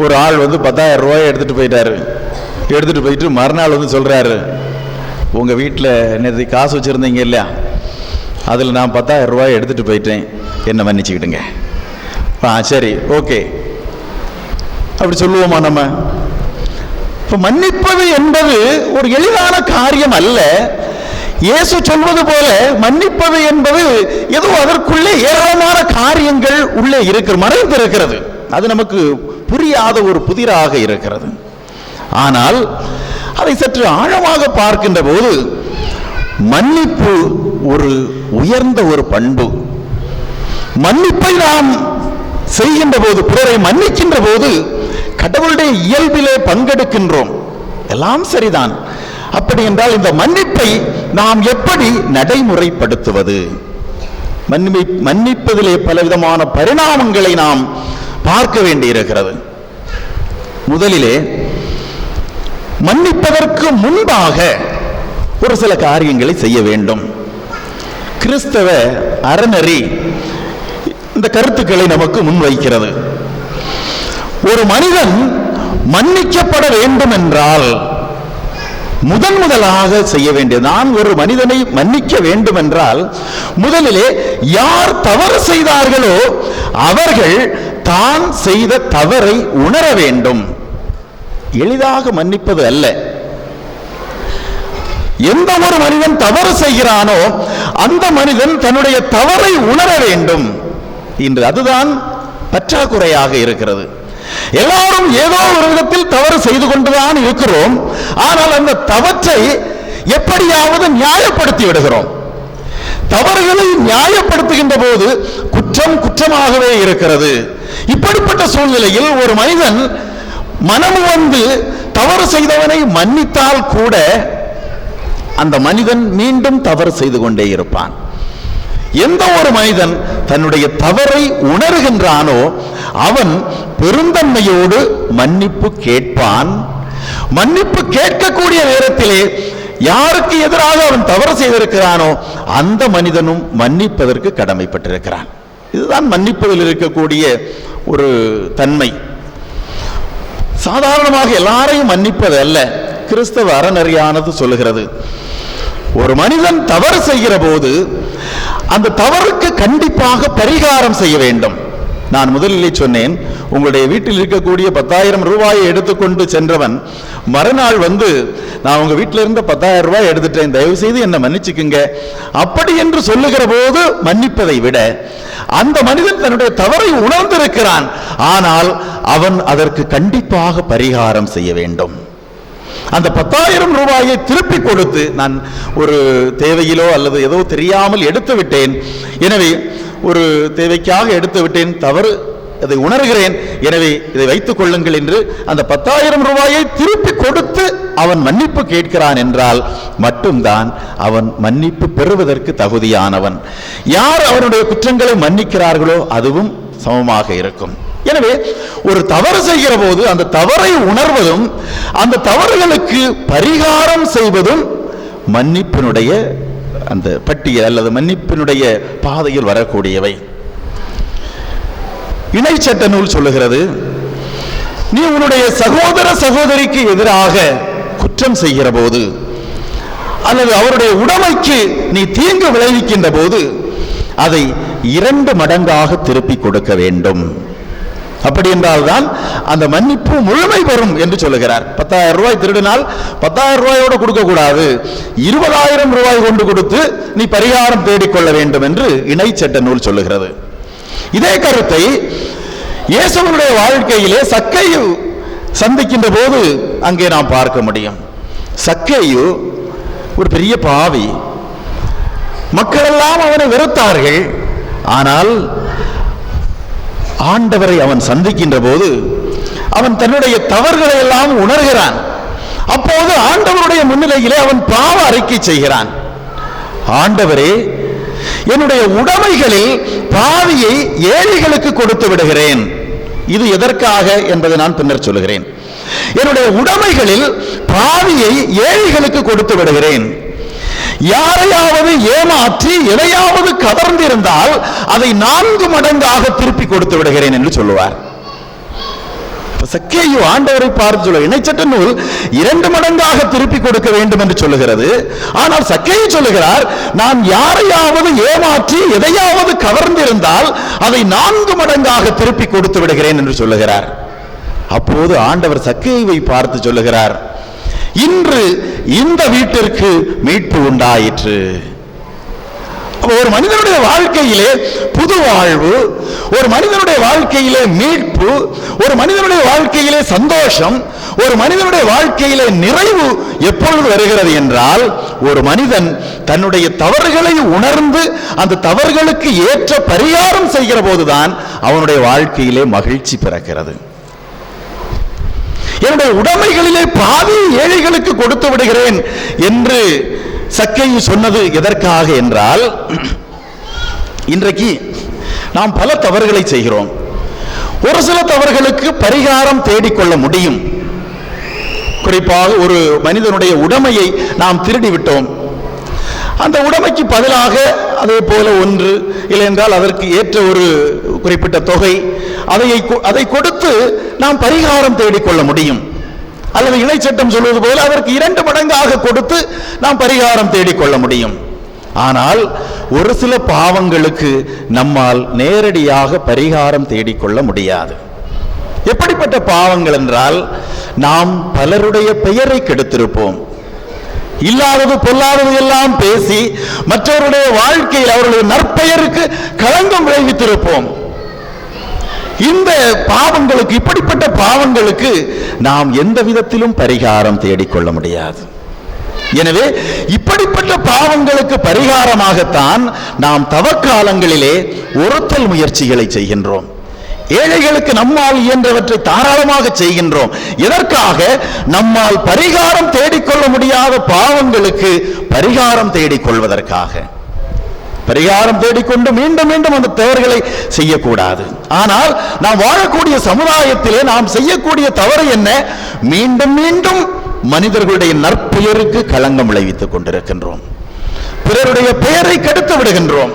ஒரு ஆள் 10,000 ரூபாய் எடுத்துட்டு போயிட்டாரு. எடுத்துட்டு போயிட்டு மறுநாள் சொல்றாரு, உங்க வீட்டில் நேற்று காசு வச்சிருந்தீங்க இல்லையா, அதில் நான் 10,000 ரூபாய் எடுத்துட்டு போயிட்டேன், என்ன மன்னிச்சுக்கிட்டுங்க. சரி, ஓகே, அப்படி சொல்லுவோமா நம்ம? இப்ப மன்னிப்பது என்பது ஒரு எளிதான காரியம் அல்ல. இயேசு சொல்வது போல மன்னிப்பது என்பது ஏதோ அதற்குள்ளே ஏராளமான காரியங்கள் உள்ளே மறைந்திருக்கிறது. அது நமக்கு புரியாத ஒரு புதிராக இருக்கிறது. ஆனால் அதை சற்று ஆழமாக பார்க்கின்ற போது மன்னிப்பு ஒரு உயர்ந்த ஒரு பண்பு. மன்னிப்பை நாம் செய்கின்ற போது, பிறரை மன்னிக்கின்ற போது கடவுளுடைய இயல்பிலே பங்கெடுக்கின்றோம். எல்லாம் சரிதான். அப்படி என்றால் இந்த மன்னிப்பை நாம் எப்படி நடைமுறைப்படுத்துவது? மன்னிப்பதிலே பலவிதமான பரிணாமங்களை நாம் பார்க்க வேண்டியிருக்கிறது. முதலிலே மன்னிப்பதற்கு முன்பாக ஒரு சில காரியங்களை செய்ய வேண்டும். கிறிஸ்தவ அறநெறி இந்த கருத்துக்களை நமக்கு முன்வைக்கிறது. ஒரு மனிதன் மன்னிக்கப்பட வேண்டும் என்றால் முதலாக செய்ய வேண்டியது, நான் ஒரு மனிதனை மன்னிக்க வேண்டும் என்றால் முதலிலே யார் தவறு செய்தார்களோ அவர்கள் தான் செய்த தவறை உணர வேண்டும். எளிதாக மன்னிப்பது அல்ல. எந்த ஒரு மனிதன் தவறு செய்கிறானோ அந்த மனிதன் தன்னுடைய தவறை உணர வேண்டும். இன்று அதுதான் பற்றாக்குறையாக இருக்கிறது. எல்லாரும் ஏதோ ஒரு விதத்தில் தவறு செய்து கொண்டுதான் இருக்கிறோம். ஆனால் அந்த தவற்றை எப்படியாவது நியாயப்படுத்தி விடுகிறோம். தவறுகளை நியாயப்படுத்துகின்ற போது குற்றம் குற்றமாகவே இருக்கிறது. இப்படிப்பட்ட சூழ்நிலையில் ஒரு மனிதன் மனமு தவறு செய்தவனை மன்னித்தால் கூட அந்த மனிதன் மீண்டும் தவறு செய்து கொண்டே இருப்பான். எந்த ஒரு மனிதன் தன்னுடைய தவறை உணர்கின்றானோ அவன் பெருந்தன்மையோடு மன்னிப்பு கேட்பான். மன்னிப்பு கேட்கக்கூடிய நேரத்திலே யாருக்கு எதிராக அவன் தவறு செய்திருக்கிறானோ அந்த மனிதனும் மன்னிப்பதற்கு கடமைப்பட்டிருக்கிறான். இதுதான் மன்னிப்பதில் இருக்கக்கூடிய ஒரு தன்மை. சாதாரணமாக எல்லாரையும் மன்னிப்பது அல்ல. கிறிஸ்தவ அறநெறியானது சொல்லுகிறது, ஒரு மனிதன் தவறு செய்கிற போது அந்த தவறுக்கு கண்டிப்பாக பரிகாரம் செய்ய வேண்டும். நான் முதலிலே சொன்னேன், உங்களுடைய வீட்டில் இருக்கக்கூடிய 10,000 ரூபாயை எடுத்துக்கொண்டு சென்றவன் மறுநாள் வந்து, நான் உங்க வீட்டில் இருந்த 10,000 ரூபாய் எடுத்துட்டேன், தயவு செய்து என்னை மன்னிச்சுக்குங்க அப்படி என்று சொல்லுகிற போது மன்னிப்பதை விட அந்த மனிதன் தன்னுடைய தவறை உணர்ந்திருக்கிறான், ஆனால் அவன் அதற்கு கண்டிப்பாக பரிகாரம் செய்ய வேண்டும். அந்த 10,000 ரூபாயை திருப்பி கொடுத்து, நான் ஒரு தேவையிலோ அல்லது ஏதோ தெரியாமல் எடுத்து விட்டேன், எனவே ஒரு தேவைக்காக எடுத்து விட்டேன், தவறு அதை உணர்கிறேன், எனவே இதை வைத்துக் கொள்ளுங்கள் என்று அந்த 10,000 ரூபாயை திருப்பி கொடுத்து அவன் மன்னிப்பு கேட்கிறான் என்றால் மட்டும்தான் அவன் மன்னிப்பு பெறுவதற்கு தகுதியானவன். யார் அவனுடைய குற்றங்களை மன்னிக்கிறார்களோ அதுவும் சமமாக இருக்கும். எனவே ஒரு தவறு செய்கிற போது அந்த தவறை உணர்வதும் அந்த தவறுகளுக்கு பரிகாரம் செய்வதும் மன்னிப்பினுடைய அந்த பட்டியல் அல்லது மன்னிப்பினுடைய பாதையில் வரக்கூடியவை. இணைச்சட்ட நூல் சொல்லுகிறது, நீ உன்னுடைய சகோதர சகோதரிக்கு எதிராக குற்றம் செய்கிற போது அல்லது அவருடைய உடைமைக்கு நீ தீங்கு விளைவிக்கின்ற போது அதை 2 மடங்காக திருப்பி கொடுக்க வேண்டும். அப்படி என்றால்தான் அந்த மன்னிப்பு முழுமை பெறும் என்று சொல்லுகிறார். 10,000 ரூபாய் திருடினால் 10,000 ரூபாயோடு கொடுக்க கூடாது, 20,000 ரூபாய் கொண்டு கொடுத்து நீ பரிகாரம் தேடிக்கொள்ள வேண்டும் என்று இணைச்சட்ட நூல் சொல்லுகிறது. இதே கருத்தை இயேசுவினுடைய வாழ்க்கையிலே சக்கேயு சந்திக்கின்ற போது அங்கே நாம் பார்க்க முடியும். சக்கேயு ஒரு பெரிய பாவி, மக்கள் எல்லாம் அவனை வெறுத்தார்கள். ஆனால் ஆண்டவரை அவன் சந்திக்கின்ற போது அவன் தன்னுடைய தவறுகளை எல்லாம் உணர்கிறான். அப்போது ஆண்டவருடைய முன்னிலையிலே அவன் பாவ அறிக்கை செய்கிறான். ஆண்டவரே, என்னுடைய உடைமைகளில் பாதியை ஏழைகளுக்கு கொடுத்து விடுகிறேன். இது எதற்காக என்பதை நான் பின்னர் சொல்லுகிறேன். என்னுடைய உடைமைகளில் பாதியை ஏழைகளுக்கு கொடுத்து விடுகிறேன். யாரையாவது ஏமாற்றி எதையாவது கவர்ந்திருந்தால் அதை 4 மடங்காக திருப்பி கொடுத்து விடுகிறேன் என்று சொல்லுவார். சக்கேயு ஆண்டவரை பார்த்து சொல்ல, இணைச்சட்ட நூல் 2 மடங்காக திருப்பி கொடுக்க வேண்டும் என்று சொல்லுகிறது. ஆனால் சக்கேயு சொல்லுகிறார், நான் யாரையாவது ஏமாற்றி எதையாவது கவர்ந்திருந்தால் அதை 4 மடங்காக திருப்பி கொடுத்து விடுகிறேன் என்று சொல்லுகிறார். அப்போது ஆண்டவர் சக்கேயுவை பார்த்து சொல்லுகிறார், இன்று இந்த வீட்டிற்கு மீட்பு உண்டாயிற்று. ஒரு மனிதனுடைய வாழ்க்கையிலே புது வாழ்வு, ஒரு மனிதனுடைய வாழ்க்கையிலே மீட்பு, ஒரு மனிதனுடைய வாழ்க்கையிலே சந்தோஷம், ஒரு மனிதனுடைய வாழ்க்கையிலே நிறைவு எப்பொழுது வருகிறது என்றால், ஒரு மனிதன் தன்னுடைய தவறுகளை உணர்ந்து அந்த தவறுகளுக்கு ஏற்ற பரிகாரம் செய்கிற போதுதான் அவனுடைய வாழ்க்கையிலே மகிழ்ச்சி பிறக்கிறது. என்னுடைய உடைமைகளிலே பாதி ஏழைகளுக்கு கொடுத்து விடுகிறேன் என்று சக்கேயு சொன்னது எதற்காக என்றால், இன்றைக்கு நாம் பல தவறுகளை செய்கிறோம். ஒரு சில தவறுகளுக்கு பரிகாரம் தேடிக்கொள்ள முடியும். குறிப்பாக ஒரு மனிதனுடைய உடைமையை நாம் திருடிவிட்டோம், அந்த உடைமைக்கு பதிலாக அதே போல ஒன்று இல்லை என்றால் அதற்கு ஏற்ற ஒரு குறிப்பிட்ட தொகை அதை கொடுத்து நாம் பரிகாரம் தேடிக்கொள்ள முடியும். அல்லது இணைச்சட்டம் சொல்வது போல அதற்கு 2 மடங்காக கொடுத்து நாம் பரிகாரம் தேடிக்கொள்ள முடியும். ஆனால் ஒரு சில பாவங்களுக்கு நம்மால் நேரடியாக பரிகாரம் தேடிக்கொள்ள முடியாது. எப்படிப்பட்ட பாவங்கள் என்றால், நாம் பலருடைய பெயரை கெடுத்திருப்போம். இல்லாதது பொல்லாதது எல்லாம் பேசி மற்றவருடைய வாழ்க்கையில் அவர்களுடைய நற்பெயருக்கு களங்கம் விளைவித்திருப்போம். இந்த பாவங்களுக்கு, இப்படிப்பட்ட பாவங்களுக்கு நாம் எந்த விதத்திலும் பரிகாரம் தேடிக்கொள்ள முடியாது. எனவே இப்படிப்பட்ட பாவங்களுக்கு பரிகாரமாகத்தான் நாம் தவக்காலங்களிலே ஒருத்தல் முயற்சிகளை செய்கின்றோம். ஏழைகளுக்கு நம்மால் இயன்றவற்றை தாராளமாக செய்கின்றோம். எதற்காக? நம்மால் பரிகாரம் தேடிக்கொள்ள முடியாத பாவங்களுக்கு பரிகாரம் தேடிக்கொள்வதற்காக. பரிகாரம் தேடிக்கொண்டு மீண்டும் மீண்டும் அந்த தவறுகளை செய்யக்கூடாது. ஆனால் நாம் வாழக்கூடிய சமுதாயத்திலே நாம் செய்யக்கூடிய தவறு என்ன? மீண்டும் மீண்டும் மனிதர்களுடைய நற்பெயருக்கு களங்கம் விளைவித்துக் கொண்டிருக்கின்றோம். பிறருடைய பெயரை கெடுத்து விடுகின்றோம்.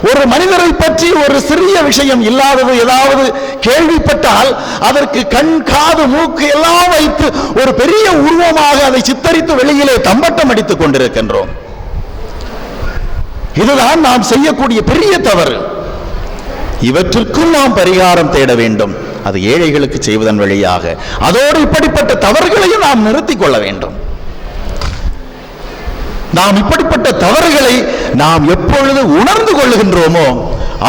ஒரு மனிதரை பற்றி ஒரு சிறிய விஷயம் இல்லாதது ஏதாவது கேள்விப்பட்டால் அதற்கு கண், காது, மூக்கு எல்லாம் வைத்து ஒரு பெரிய உருவமாக அதை சித்தரித்து வெளியிலே தம்பட்டம் அடித்துக் கொண்டிருக்கின்றோம். இதுதான் நாம் செய்யக்கூடிய பெரிய தவறு. இவற்றுக்கும் நாம் பரிகாரம் தேட வேண்டும். அது ஏழைகளுக்கு செய்வதன் வழியாக. அதோடு இப்படிப்பட்ட தவறுகளையும் நாம் நிறுத்திக் கொள்ள வேண்டும். நாம் இப்படிப்பட்ட தவறுகளை நாம் எப்பொழுது உணர்ந்து கொள்ளுகின்றோமோ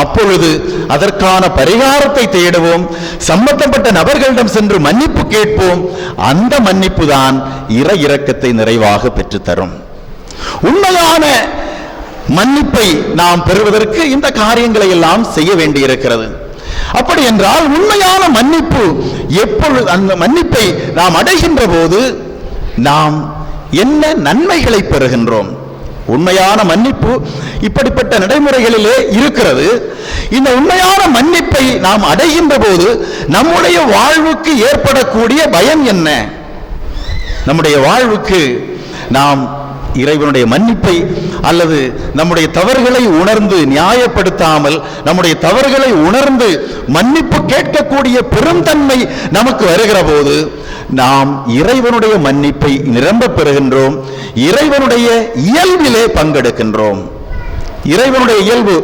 அப்பொழுது அதற்கான பரிகாரத்தை தேடுவோம். சம்பந்தப்பட்ட நபர்களிடம் சென்று மன்னிப்பு கேட்போம். அந்த மன்னிப்பு தான் இறை இரக்கத்தை நிறைவாக பெற்றுத்தரும். உண்மையான மன்னிப்பை நாம் பெறுவதற்கு இந்த காரியங்களை எல்லாம் செய்ய வேண்டியிருக்கிறது. அப்படி என்றால் உண்மையான மன்னிப்பு எப்பொழுது, அந்த மன்னிப்பை நாம் அடைகின்ற போது நாம் என்ன நன்மைகளை பெறுகின்றோம்? உண்மையான மன்னிப்பு இப்படிப்பட்ட நடைமுறைகளிலே இருக்கிறது. இந்த உண்மையான மன்னிப்பை நாம் அடைகின்ற போது நம்முடைய வாழ்வுக்கு ஏற்படக்கூடிய பயன் என்ன? நம்முடைய வாழ்வுக்கு நாம் இறைவனுடைய மன்னிப்பை அல்லது நம்முடைய தவறுகளை உணர்ந்து நியாயப்படுத்தாமல் நம்முடைய தவறுகளை உணர்ந்து மன்னிப்பு கேட்கக்கூடிய பெருந்தன்மை நமக்கு வருகிற போது நாம் இறைவனுடைய மன்னிப்பை நிரம்ப பெறுகின்றோம். இறைவனுடைய இயல்பிலே பங்கெடுக்கின்றோம். இறைவனுடைய இயல்பு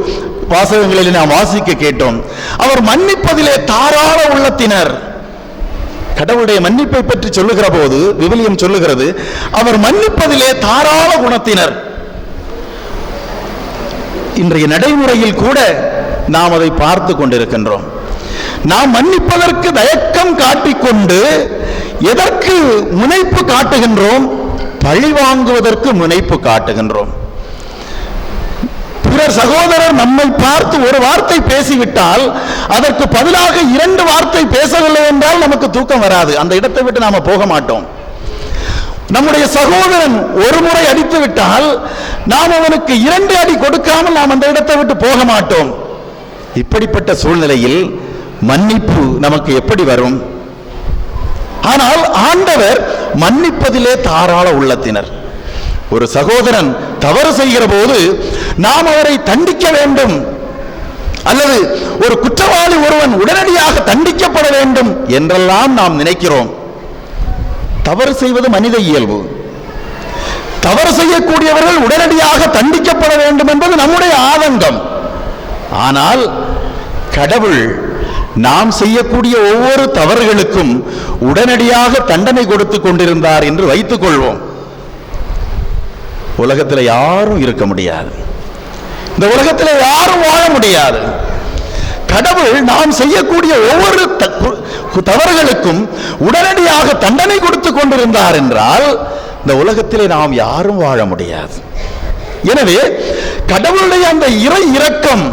வாசகங்களில் நாம் வாசிக்க கேட்டோம். அவர் மன்னிப்பதிலே தாராள உள்ளத்தினர். கடவுளுடைய மன்னிப்பை பற்றி சொல்லுகிற போது விவிலியம் சொல்லுகிறது, அவர் மன்னிப்பதிலே தாராள குணத்தினர். இன்றைய நடைமுறையில் கூட நாம் அதை பார்த்து கொண்டிருக்கின்றோம். நாம் மன்னிப்பதற்கு தயக்கம் காட்டிக்கொண்டு எதற்கு முனைப்பு காட்டுகின்றோம்? பழி வாங்குவதற்கு முனைப்பு காட்டுகின்றோம். பிறர் சகோதரர் நம்மை பார்த்து ஒரு வார்த்தை பேசிவிட்டால் அதற்கு பதிலாக 2 வார்த்தை பேசவில்லை என்றால் நமக்கு தூக்கம் வராது. அந்த இடத்தை விட்டு நாம போக மாட்டோம். நம்முடைய சகோதரன் ஒரு முறை அடித்து விட்டால் நாம் அவனுக்கு 2 அடி கொடுக்காமல் நாம் அந்த இடத்தை விட்டு போக மாட்டோம். இப்படிப்பட்ட சூழ்நிலையில் மன்னிப்பு நமக்கு எப்படி வரும்? ஆனால் ஆண்டவர் மன்னிப்பதிலே தாராள உள்ளத்தினர். ஒரு சகோதரன் தவறு செய்கிற போது நாம் அவரை தண்டிக்க வேண்டும், அல்லது ஒரு குற்றவாளி ஒருவன் உடனடியாக தண்டிக்கப்பட வேண்டும் என்றெல்லாம் நாம் நினைக்கிறோம். தவறு செய்வது மனித இயல்பு. தவறு செய்யக்கூடியவர்கள் உடனடியாக தண்டிக்கப்பட வேண்டும் என்பது நம்முடைய ஆதங்கம். ஆனால் கடவுள் நாம் செய்யக்கூடிய ஒவ்வொரு தவறுகளுக்கும் உடனடியாக தண்டனை கொடுத்து கொண்டிருந்தார் என்று வைத்துக் கொள்வோம். உலகத்தில் யாரும் இருக்க முடியாது. இந்த உலகத்தில் யாரும் வாழ முடியாது. கடவுள் நாம் செய்யக்கூடிய ஒவ்வொரு தவறுகளுக்கும் உடனடியாக தண்டனை கொடுத்து கொண்டிருந்தார் என்றால் இந்த உலகத்திலே நாம் யாரும் வாழ முடியாது. எனவே கடவுளுடைய அந்த இறை இரக்கம்,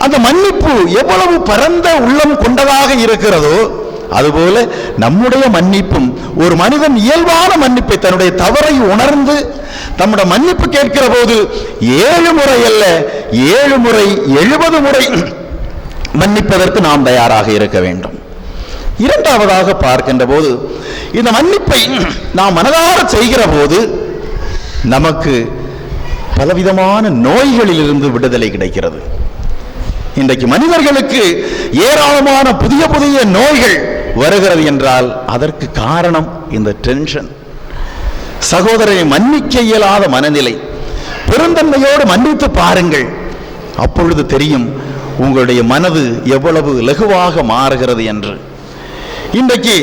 அந்த மன்னிப்பு எவ்வளவு பரந்த உள்ளம் கொண்டதாக இருக்கிறதோ அதுபோல நம்முடைய மன்னிப்பும் ஒரு மனிதன் இயல்பான மன்னிப்பை, தன்னுடைய தவறை உணர்ந்து நம்முடைய மன்னிப்பு கேட்கிற போது 7 முறை அல்ல 7 முறை 70 முறை மன்னிப்பதற்கு நாம் தயாராக இருக்க வேண்டும். இரண்டாவதாக பார்க்கின்ற போது இந்த மன்னிப்பை நாம் மனதார செய்கிற போது நமக்கு பலவிதமான நோய்களிலிருந்து விடுதலை கிடைக்கிறது. இன்றைக்கு மனிதர்களுக்கு ஏராளமான புதிய புதிய நோய்கள் வருகிறது என்றால் அதற்கு காரணம் இந்த டென்ஷன், சகோதரனை மன்னிக்க இயலாத மனநிலை. பெருந்தன்மையோடு மன்னித்து பாருங்கள், அப்பொழுது தெரியும் உங்களுடைய மனது எவ்வளவு லகுவாக மாறுகிறது என்று. இன்றைக்கு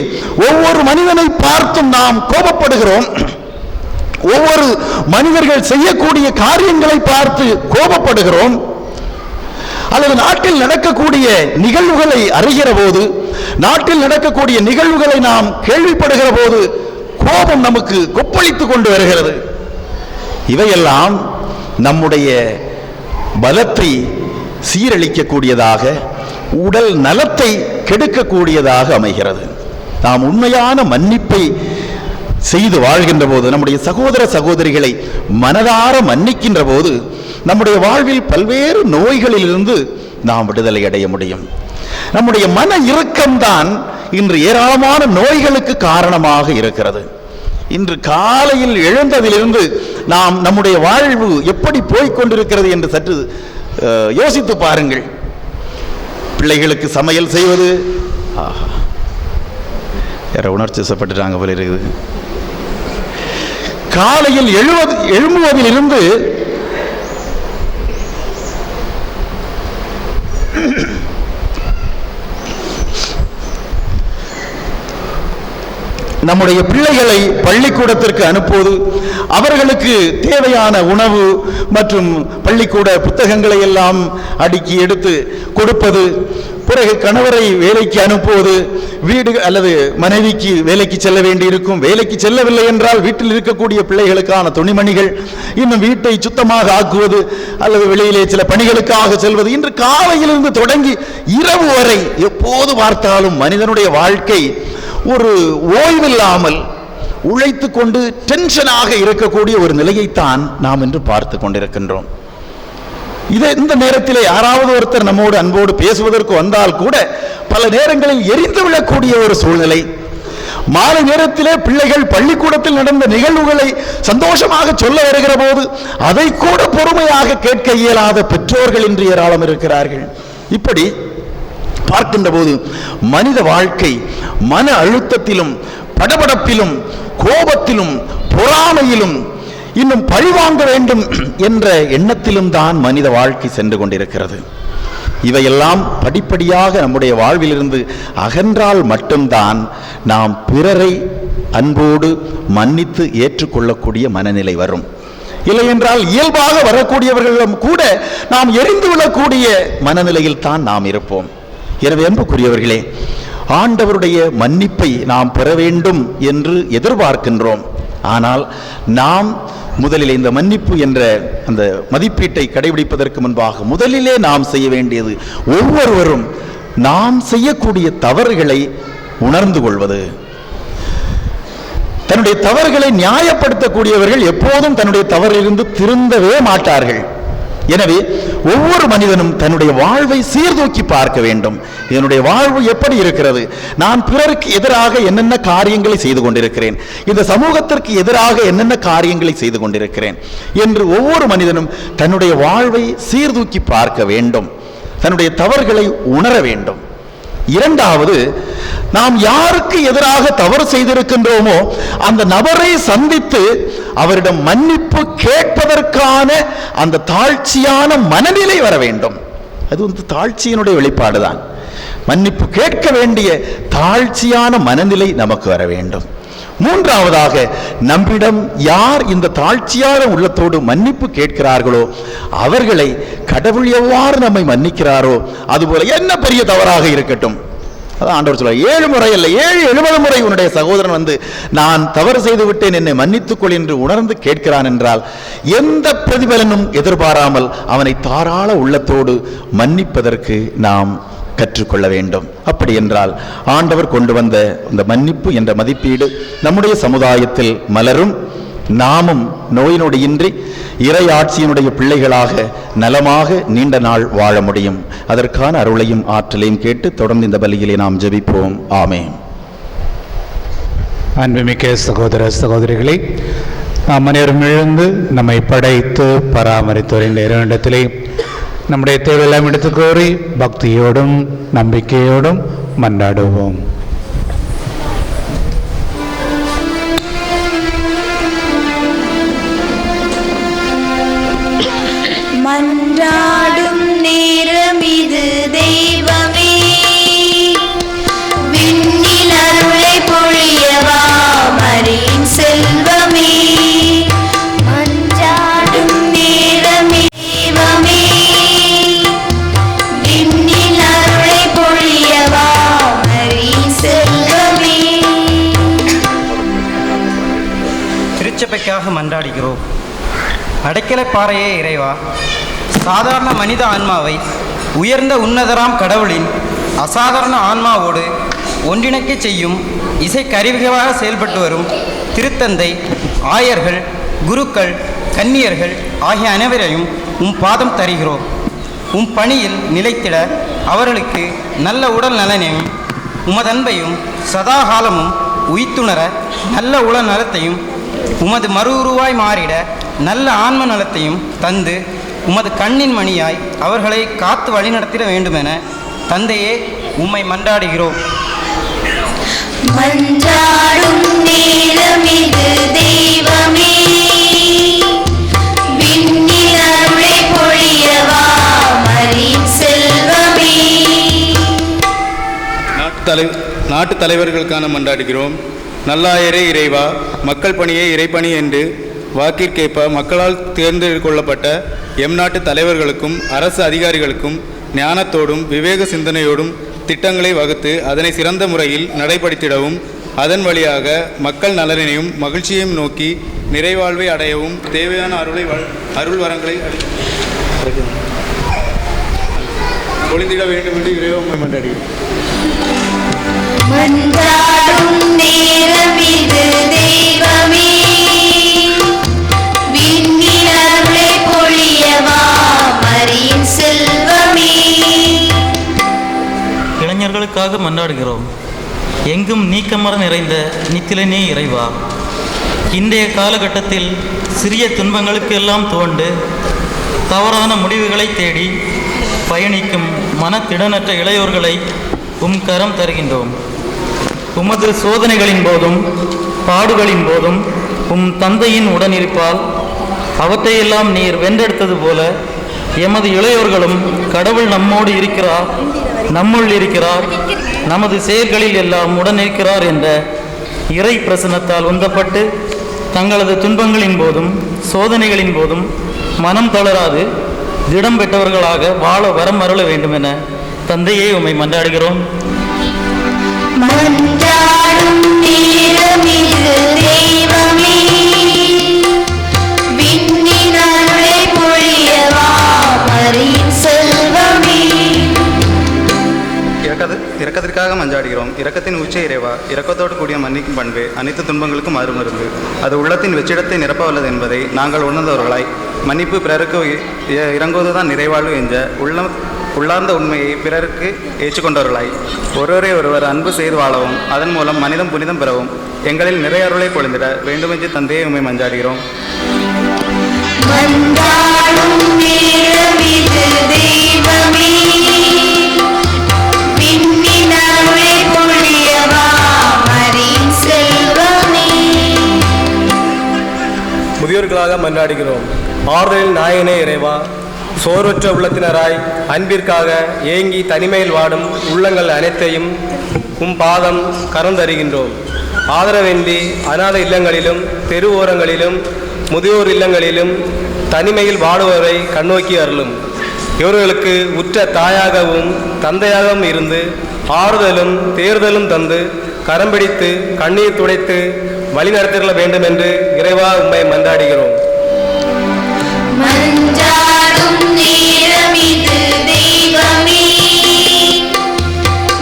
ஒவ்வொரு மனிதனை பார்த்தும் நாம் கோபப்படுகிறோம். ஒவ்வொரு மனிதர்கள் செய்யக்கூடிய காரியங்களை பார்த்து கோபப்படுகிறோம். அல்லது நாட்டில் நடக்கக்கூடிய நிகழ்வுகளை அறிகிற போது, நாட்டில் நடக்கக்கூடிய நிகழ்வுகளை நாம் கேள்விப்படுகிற போது கோபம் நமக்கு கொப்பளித்துக் கொண்டு வருகிறது. இவையெல்லாம் நம்முடைய பலத்தை சீரழிக்கக்கூடியதாக, உடல் நலத்தை கெடுக்கக்கூடியதாக அமைகிறது. நாம் உண்மையான மன்னிப்பை செய்து வாழ்கின்ற போது, நம்முடைய சகோதர சகோதரிகளை மனதார மன்னிக்கின்ற போது நம்முடைய வாழ்வில் பல்வேறு நோய்களிலிருந்து நாம் விடுதலை அடைய முடியும். நம்முடைய மன இறுக்கம்தான் இன்று ஏராளமான நோய்களுக்கு காரணமாக இருக்கிறது. இன்று காலையில் எழுந்ததிலிருந்து நாம் நம்முடைய வாழ்வு எப்படி போய்கொண்டிருக்கிறது என்று சற்று யோசித்து பாருங்கள். பிள்ளைகளுக்கு சமையல் செய்வது, யார உணர்ச்சி வசப்பட்டுட்டாங்க போல இருக்குது. காலையில் எழும்புவதிலிருந்து நம்முடைய பிள்ளைகளை பள்ளிக்கூடத்திற்கு அனுப்புவது, அவர்களுக்கு தேவையான உணவு மற்றும் பள்ளிக்கூட புத்தகங்களை எல்லாம் அடுக்கி எடுத்து கொடுப்பது, பிறகு கணவரை வேலைக்கு அனுப்புவது, வீடு அல்லது மனைவிக்கு வேலைக்கு செல்ல வேண்டியிருக்கும், வேலைக்கு செல்லவில்லை என்றால் வீட்டில் இருக்கக்கூடிய பிள்ளைகளுக்கான துணிமணிகள், இன்னும் வீட்டை சுத்தமாக ஆக்குவது அல்லது வெளியிலே சில பணிகளுக்காக செல்வது, இன்று காலையிலிருந்து தொடங்கி இரவு வரை எப்போது பார்த்தாலும் மனிதனுடைய வாழ்க்கை ஒரு ஓய்வில்லாமல் உழைத்து கொண்டு டென்ஷனாக இருக்கக்கூடிய ஒரு நிலையைத்தான் நாம் இன்று பார்த்து கொண்டிருக்கின்றோம். இந்த நேரத்தில் யாராவது ஒருத்தர் நம்மோடு அன்போடு பேசுவதற்கு வந்தால் கூட பல நேரங்களில் எரிந்து விழக்கூடிய ஒரு சூழ்நிலை. மாலை நேரத்திலே பிள்ளைகள் பள்ளிக்கூடத்தில் நடந்த நிகழ்வுகளை சந்தோஷமாக சொல்ல வருகிற போது அதை கூட பொறுமையாக கேட்க இயலாத பெற்றோர்கள் இன்று ஏராளம் இருக்கிறார்கள். இப்படி பார்க்கின்ற போது மனித வாழ்க்கை மன அழுத்தத்திலும் படபடப்பிலும் கோபத்திலும் பொறாமையிலும் இன்னும் பழிவாங்க வேண்டும் என்ற எண்ணத்திலும் தான் மனித வாழ்க்கை சென்று கொண்டிருக்கிறது. இவையெல்லாம் படிப்படியாக நம்முடைய வாழ்விலிருந்து அகன்றால் மட்டும்தான் நாம் பிறரை அன்போடு மன்னித்து ஏற்றுக்கொள்ளக்கூடிய மனநிலை வரும். இல்லை என்றால் இயல்பாக வரக்கூடியவர்களிடம் கூட நாம் எரிந்து விழக்கூடிய மனநிலையில் தான் நாம் இருப்போம். எனவே அன்புக்குரியவர்களே, ஆண்டவருடைய மன்னிப்பை நாம் பெற வேண்டும் என்று எதிர்பார்க்கின்றோம். ஆனால் நாம் முதலில் இந்த மன்னிப்பு என்ற அந்த மதிப்பீட்டை கடைபிடிப்பதற்கு முன்பாக முதலிலே நாம் செய்ய வேண்டியது ஒவ்வொருவரும் நாம் செய்யக்கூடிய தவறுகளை உணர்ந்து கொள்வது. தன்னுடைய தவறுகளை நியாயப்படுத்தக்கூடியவர்கள் எப்போதும் தன்னுடைய தவறிலிருந்து திருந்தவே மாட்டார்கள். எனவே ஒவ்வொரு மனிதனும் தன்னுடைய வாழ்வை சீர்தூக்கி பார்க்க வேண்டும். என்னுடைய வாழ்வு எப்படி இருக்கிறது? நான் பிறருக்கு எதிராக என்னென்ன காரியங்களை செய்து கொண்டிருக்கிறேன், இந்த சமூகத்திற்கு எதிராக என்னென்ன காரியங்களை செய்து கொண்டிருக்கிறேன் என்று ஒவ்வொரு மனிதனும் தன்னுடைய வாழ்வை சீர்தூக்கி பார்க்க வேண்டும், தன்னுடைய தவறுகளை உணர வேண்டும். இரண்டாவது, நாம் யாருக்கு எதிராக தவறு செய்திருக்கின்றோமோ அந்த நபரை சந்தித்து அவரிடம் மன்னிப்பு கேட்பதற்கான அந்த தாழ்ச்சியான மனநிலை வர வேண்டும். அது வந்து தாழ்ச்சியினுடைய வெளிப்பாடுதான். மன்னிப்பு கேட்க வேண்டிய தாழ்ச்சியான மனநிலை நமக்கு வர வேண்டும். மூன்றாவதாக, நம்மிடம் யார் இந்த தாழ்ச்சியான உள்ளத்தோடு மன்னிப்பு கேட்கிறார்களோ அவர்களை கடவுள் எவ்வாறு நம்மை மன்னிக்கிறாரோ அதுபோல என்ன பெரிய தவறாக இருக்கட்டும், அதான் ஆண்டவர் சொல்றார், 7 முறை அல்ல 70 முறை உன்னுடைய சகோதரன் வந்து நான் தவறு செய்து விட்டேன் என்னை மன்னித்துக்கொள் என்று உணர்ந்து கேட்கிறான் என்றால் எந்த பிரதிபலனும் எதிர்பாராமல் அவனை தாராள உள்ளத்தோடு மன்னிப்பதற்கு நாம் கற்றுக்கொள்ள வேண்டும். அப்படி என்றால் ஆண்டவர் கொண்டு வந்த இந்த மன்னிப்பு என்ற மதிப்பீடு நம்முடைய சமுதாயத்தில் மலரும். நாமும் நோய் நொடியின்றி இறை ஆட்சியினுடைய பிள்ளைகளாக நலமாக நீண்ட நாள் வாழ முடியும். அதற்கான அருளையும் ஆற்றலையும் கேட்டு தொடர்ந்து இந்த பலியிலே நாம் ஜெபிப்போம். ஆமென். அன்புமிக்க சகோதர சகோதரிகளே, நாம் அனைவரும் எழுந்து நம்மை படைத்து பராமரித்தோர் இந்த இறைவனிடத்திலே நம்முடைய தேவையெல்லாம் எடுத்துக்கோரி பக்தியோடும் நம்பிக்கையோடும் மன்றாடுவோம். மன்றாடும் நேரம் இது தெய்வமே, விண்ணில் அருளை பொழியவா மரியின் செல்வமே. மன்றாடும் நேரம் தெய்வமே, விண்ணில் அருளை பொழியவா மரியின் செல்வமே. திருச்சபைக்காக மன்றாடுகிறோம். அடைக்கலப்பாறையே இறைவா, சாதாரண மனித ஆன்மாவை உயர்ந்த உன்னதராம் கடவுளின் அசாதாரண ஆன்மாவோடு ஒன்றிணைக்க செய்யும் இசைக்கருவிகளாக செயல்பட்டு வரும் திருத்தந்தை, ஆயர்கள், குருக்கள், கன்னியர்கள் ஆகிய அனைவரையும் உம் பாதம் தருகிறோம். உம் பணியில் நிலைத்திட அவர்களுக்கு நல்ல உடல் நலனையும் உமதன்பையும் சதாகாலமும் உய்த்துணர நல்ல உள நலத்தையும் உமது மறு உருவாய் மாறிட நல்ல ஆன்ம நலத்தையும் தந்து உமது கண்ணின் மணியாய் அவர்களை காத்து வழிநடத்திட வேண்டுமென தந்தையே உம்மை மன்றாடுகிறோம். மன்றாடும் நேரமிது தெய்வமே, விண்ணில் அருளை பொழியவா மரியின் செல்வமே. நாட்டு தலைவர்களுக்கான மன்றாடுகிறோம். நல்லாயரே இறைவா, மக்கள் பணியே இறைப்பணி என்று வாக்கிற்கேற்ப மக்களால் தேர்ந்தெடுக்கொள்ளப்பட்ட எம் நாட்டு தலைவர்களுக்கும் அரசு அதிகாரிகளுக்கும் ஞானத்தோடும் விவேக சிந்தனையோடும் திட்டங்களை வகுத்து அதனை சிறந்த முறையில் நடைபடுத்திடவும் அதன் வழியாக மக்கள் நலனையும் மகிழ்ச்சியையும் நோக்கி நிறைவாழ்வை அடையவும் தேவையான அருள் வரங்களை ஒளிந்திட வேண்டும் என்று இறைவனை மன்றாடுகிறோம். மன்றாடும் நேரமிது தெய்வமே, விண்ணில் அருளை பொழியவா மரியின் செல்வமே. இளைஞர்களுக்காக மன்றாடுகிறோம். எங்கும் நீக்கமர நிறைந்த நித்திலனே இறைவா, இன்றைய காலகட்டத்தில் சிறிய துன்பங்களுக்கு எல்லாம் தோண்டு தவறான முடிவுகளை தேடி பயணிக்கும் மனத்திடனற்ற இளையோர்களை உம் கரம் தருகின்றோம். உமது சோதனைகளின் போதும் பாடுகளின் போதும் உம் தந்தையின் உடனிருப்பால் அவற்றையெல்லாம் நீர் வென்றெடுத்தது போல எமது இளையோர்களும் கடவுள் நம்மோடு இருக்கிறார், நம்முள் இருக்கிறார், நமது செயல்களில் எல்லாம் உடனிருக்கிறார் என்ற இறை பிரசன்னத்தால் உந்தப்பட்டு தங்களது துன்பங்களின் போதும் சோதனைகளின் போதும் மனம் தளராது திடம் பெற்றவர்களாக வாழ வரம் அருள வேண்டும் என தந்தையே உம்மை மன்றாடுகிறோம். மன்றாடும் நேரமிது தெய்வமே, விண்ணில் அருளை பொழியவா மரியின் செல்வமே. இரக்கத்திற்காக மன்றாடுகிறோம். இரக்கத்தின் உச்ச இறைவா, இரக்கத்தோடு கூடிய மன்னிக்கும் பண்பு அனைத்து துன்பங்களுக்கும் அருமருந்து. அது உள்ளத்தின் வெற்றிடத்தை நிரப்ப வல்லது என்பதை நாங்கள் உணர்ந்தவர்களாய் மன்னிப்பு பிறருக்கு இறங்குவதுதான் நிறைவாழ்வு என்ற உள்ளார்ந்த உண்மையை பிறருக்கு ஏற்றுக்கொண்டவர்களாய் ஒருவரை ஒருவர் அன்பு செய்து வாழவும் அதன் மூலம் மனிதம் புனிதம் பெறவும் எங்களில் நிறைய அருளை பொழிந்திட வேண்டுமென்று தந்தையை உம்மை மன்றாடுகிறோம். மன்றாடும் நேரமிது தெய்வமே, விண்ணில் அருளை பொழியவா மரியின் செல்வமே. முதியோர்களாக மன்றாடுகிறோம். ஆறுதலில் நாயகனே இறைவா, சோர்வற்ற உள்ளத்தினராய் அன்பிற்காக ஏங்கி தனிமையில் வாடும் உள்ளங்கள் அனைத்தையும் உம் பாதம் கறந்தறிகின்றோம். ஆதரவின்றி அநாத இல்லங்களிலும் தெரு ஓரங்களிலும் முதியோர் இல்லங்களிலும் தனிமையில் வாடுவரை கண்ணோக்கி அருளும். இவர்களுக்கு உற்ற தாயாகவும் தந்தையாகவும் இருந்து ஆறுதலும் தேர்தலும் தந்து கரம் பிடித்து கண்ணீர் துடைத்து வழிநடத்திட வேண்டும் என்று இறைவா உம்மை மன்றாடுகிறோம். மன்றாடும் நேரமிது தெய்வமே,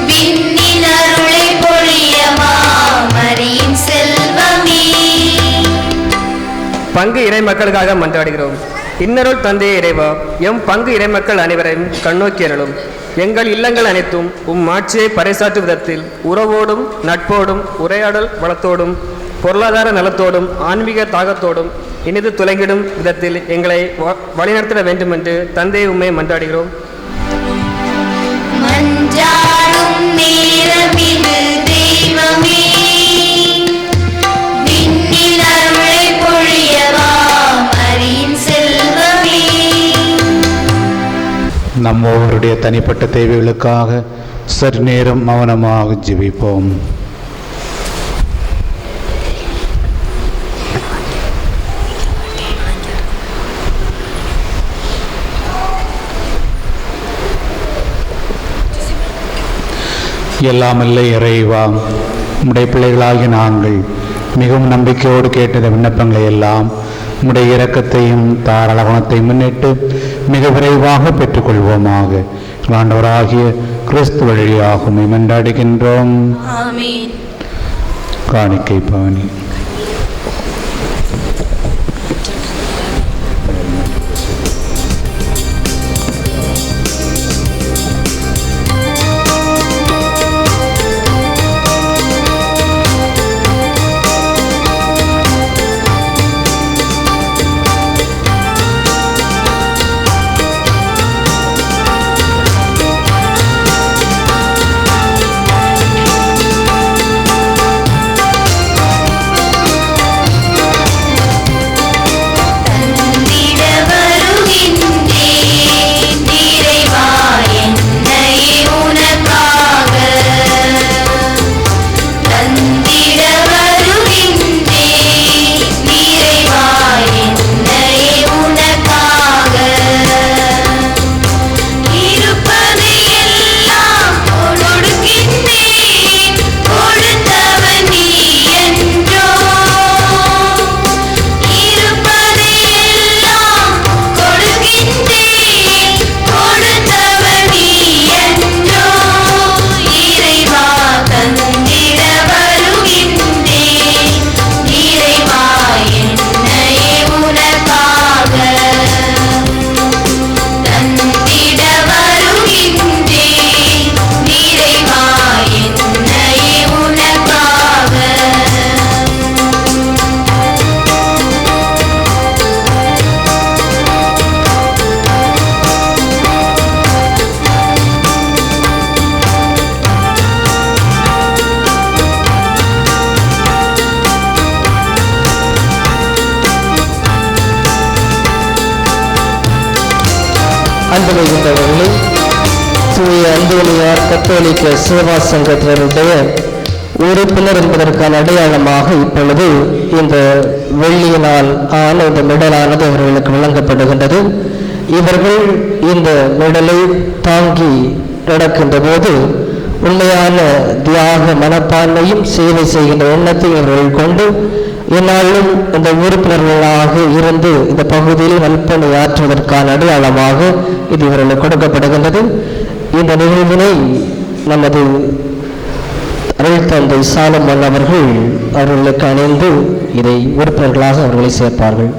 விண்ணில் அருளை பொழியவா மரியின் செல்வமே. பங்கு இறை மக்களுக்காக மன்றாடுகிறோம். இன்னருள் தந்தையே இறைவா, எம் பங்கு இறைமக்கள் அனைவரையும் கண்ணோக்கி அருளும். எங்கள் இல்லங்கள் அனைத்தும் உம் ஆட்சியை பறைசாற்றும் விதத்தில் உறவோடும் நட்போடும் உரையாடல் வளத்தோடும் பொருளாதார நலத்தோடும் ஆன்மீக தாகத்தோடும் இனிது துலங்கிடும் விதத்தில் எங்களை வழிநடத்திட வேண்டும் என்று தந்தையை உம்மை மன்றாடுகிறோம். மன்றாடும் நேரமிது தெய்வமே, விண்ணில் அருளை பொழியவா மரியின் செல்வமே. நம் ஒவ்வொருடைய தனிப்பட்ட தேவைகளுக்காக சற்று நேரம் மௌனமாக ஜெபிப்போம். எல்லாமல்ல இறைவா, உம்முடைய பிள்ளைகளாகிய நாங்கள் மிகவும் நம்பிக்கையோடு கேட்ட விண்ணப்பங்களை எல்லாம் உம்முடைய இரக்கத்தையும் தாராள குணத்தையும் முன்னிட்டு மிக விரைவாக பெற்றுக்கொள்வோமாக. ஆண்டவராகிய கிறிஸ்து வழியாக உம்மை மன்றாடுகின்றோம். ஆமென். காணிக்கை பாணி. அன்புமிகுந்தவர்களே, தூய அந்தோனியார் கத்தோலிக்க சேவா சங்கத்தினருடைய உறுப்பினர் என்பதற்கான அடையாளமாக இப்பொழுது இந்த வெள்ளியினால் ஆன இந்த மெடலானது அவர்களுக்கு வழங்கப்படுகின்றது. இவர்கள் இந்த மெடலை தாங்கி நடக்கின்ற போது உண்மையான தியாக மனப்பான்மையும் சேவை செய்கின்ற எண்ணத்தையும் இவர்கள் கொண்டு என்னாலும் இந்த உறுப்பினர்களாக இருந்து இந்த பகுதியில் நல்பணி ஆற்றுவதற்கான அடையாளமாக இது இவர்களுக்கு கொடுக்கப்படுகின்றது. இந்த நிகழ்வினை நமது அருள் தந்தை சாலமன் அவர்கள் அவர்களுக்கு அணிந்து இதை உறுப்பினர்களாக அவர்களை சேர்ப்பார்கள்.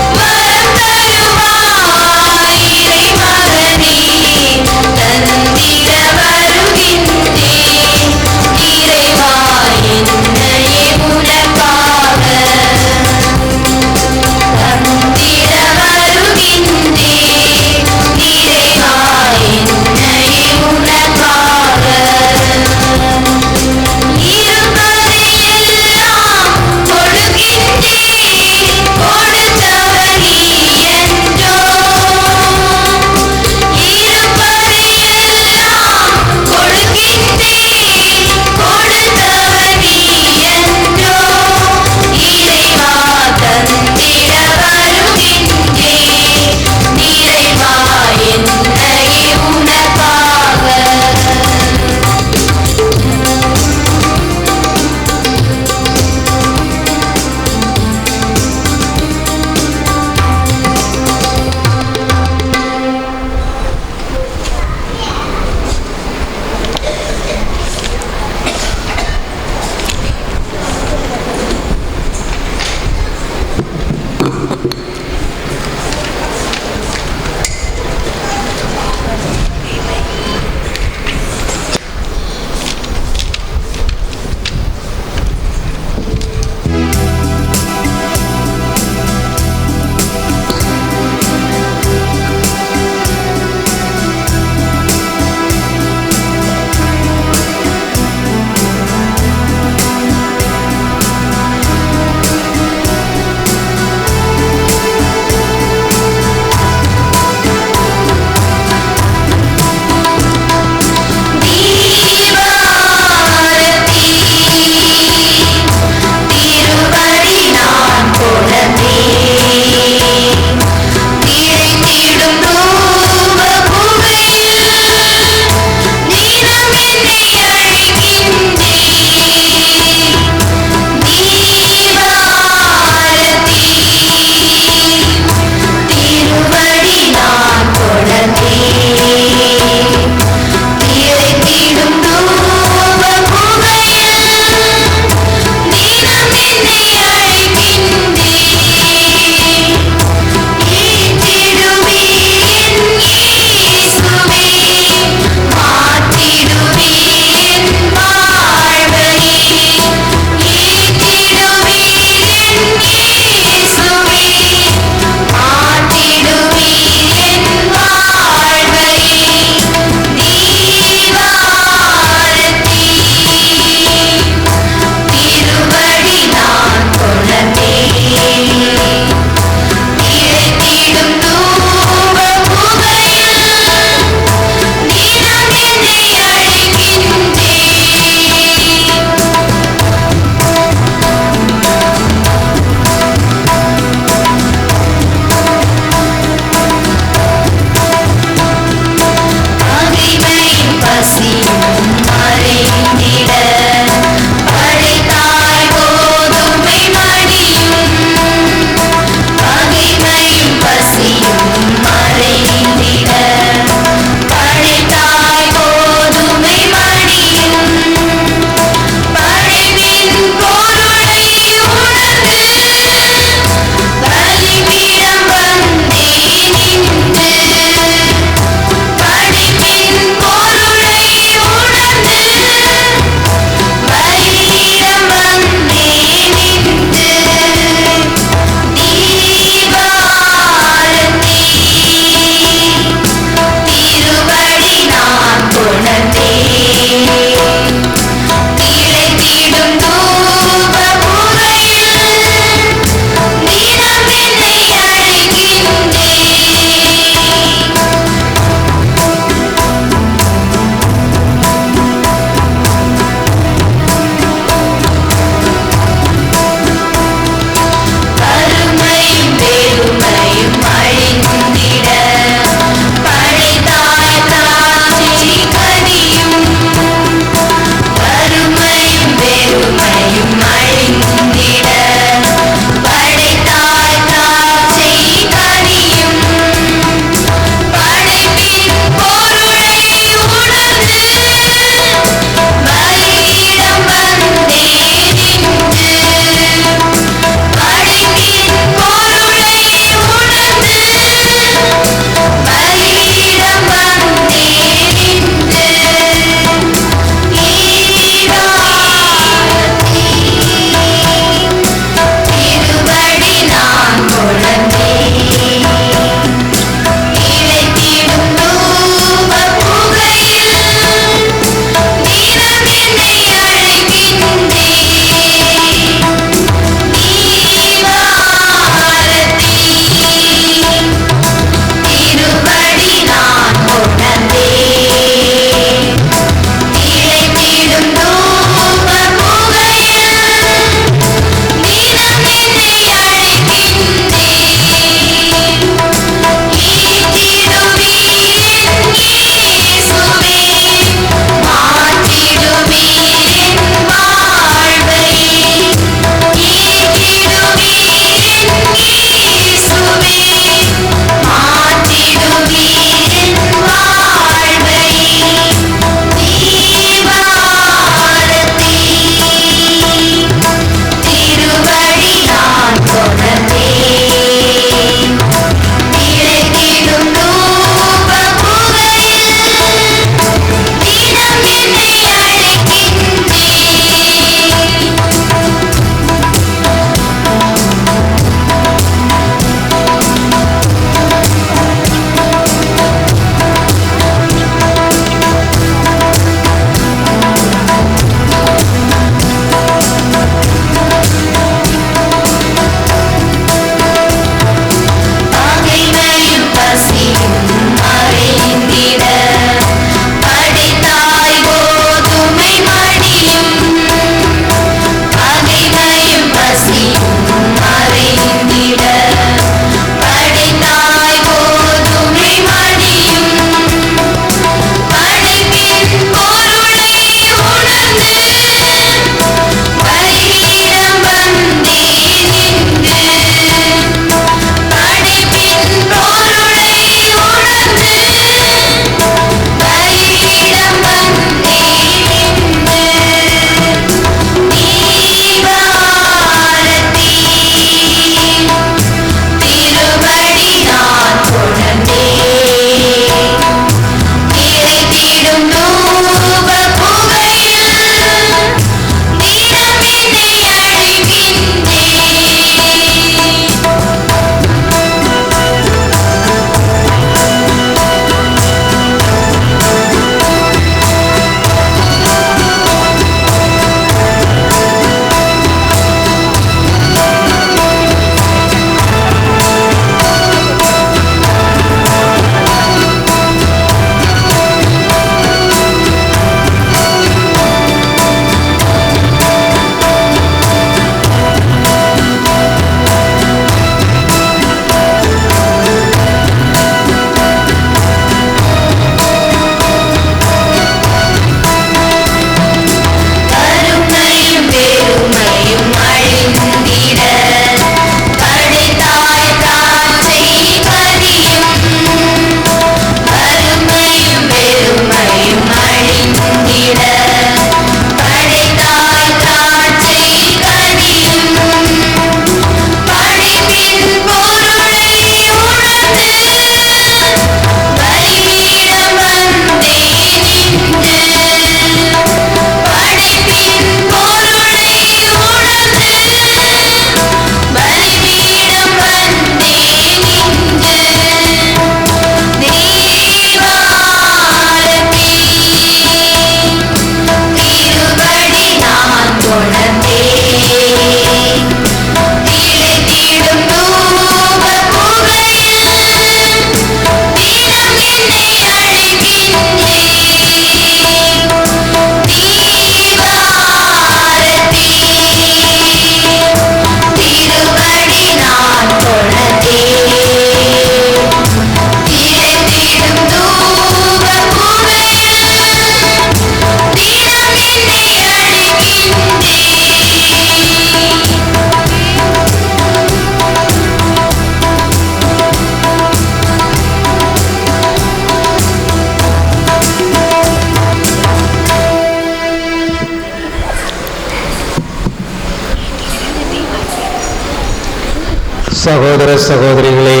சகோதர சகோதரிகளே,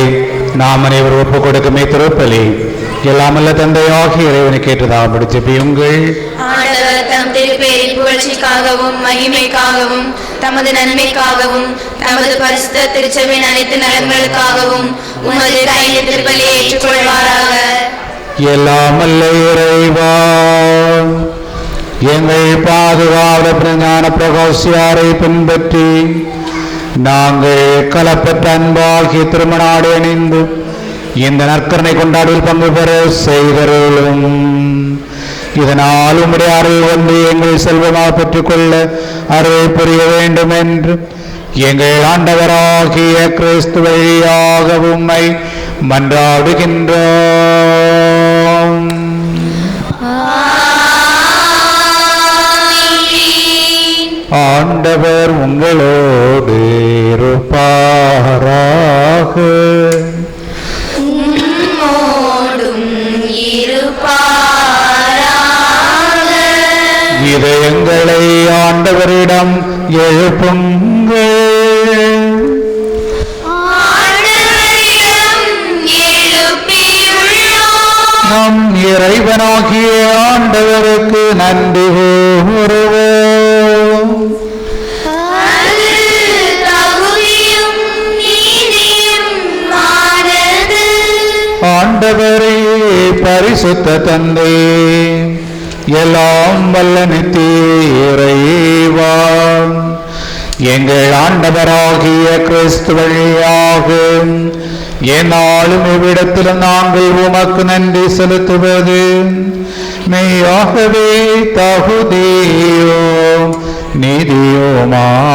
நாம் அனைவரும் ஒப்புக் கொடுக்குமே திருப்பலி எல்லாமல்ல தந்தையாகி இறைவனுக்கு ஏற்றதாக ஜெபியுங்கள். ஆண்டவர் தம் திருப்பேரின் புகழ்ச்சிக்காகவும் மகிமைக்காகவும் தமது நன்மைக்காகவும் தமது பரிசுத்த திருச்சபையின் அனைத்து நலன்களுக்காகவும் உமது கையில் திருப்பலியை ஏற்றுக்கொள்வாராக. எல்லாமல்ல இறைவா, எங்கள் பாதுகாவலர் ஞான பிரகாசியாரை பின்பற்றி நாங்கள் கலப்பற்ற அன்பாகிய திருமணாடை அணிந்து இந்த நற்கரணை கொண்டாடில் பங்கு பெற செய்தருளும். இதனால் உம்முடைய அருள் வந்து எங்கள் செல்வமாக பெற்றுக்கொள்ள அருள் புரிய வேண்டும் என்று எங்கள் ஆண்டவராகிய கிறிஸ்து வழியாக உம்மை மன்றாடுகின்றோம். ஆண்டவர் உங்களோடு இருப்பாராக. இதயங்களை ஆண்டவரிடம் எழுப்புங்கள். நம் இறைவனாகிய ஆண்டவருக்கு நன்றி கூறுவோம். ஆண்டவரே, பரிசுத்த தந்தை, எல்லாம் வல்ல நித்திய இறைவா, எங்கள் ஆண்டவராகிய கிறிஸ்து வழியாக என்னாலும் இவ்விடத்திலும் நாங்கள் உமக்கு நன்றி செலுத்துவது மெய்யாகவே தகுதியோ நீதியோமாகும்.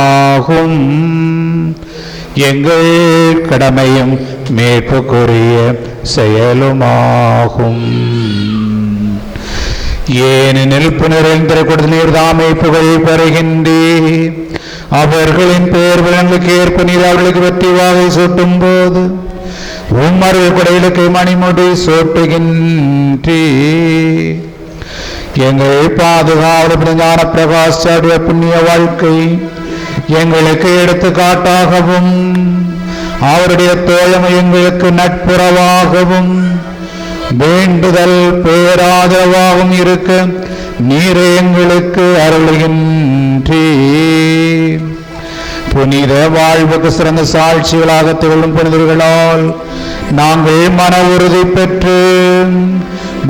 எங்கள் கடமையும் மீட்புக்குரிய செயலுமாகும். ஏனெனில் புனரேந்திர கொடுத்த நீர் தாமை புகழ் பெறுகின்றீர். அவர்களின் பெயர் விலங்குக்கு ஏற்ப நீர் அவர்களுக்கு வெற்றி வாகை சூட்டும் போது உம்மருள் குடைகளுக்கு மணிமுடி சூட்டுகின்றீர். எங்கள் பாதுகாவலர் ஞான பிரகாசாரிய புண்ணிய வாழ்க்கை எங்களுக்கு எடுத்துக்காட்டாகவும் அவருடைய தோழமை எங்களுக்கு நட்புறவாகவும் வேண்டுதல் பேராதரவாகவும் இருக்க நீர் எங்களுக்கு அருளுகின்றீர். புனித வாழ்வுக்கு சிறந்த சாட்சிகளாக திகழும் புனிதர்களால் நாங்கள் மன உறுதி பெற்று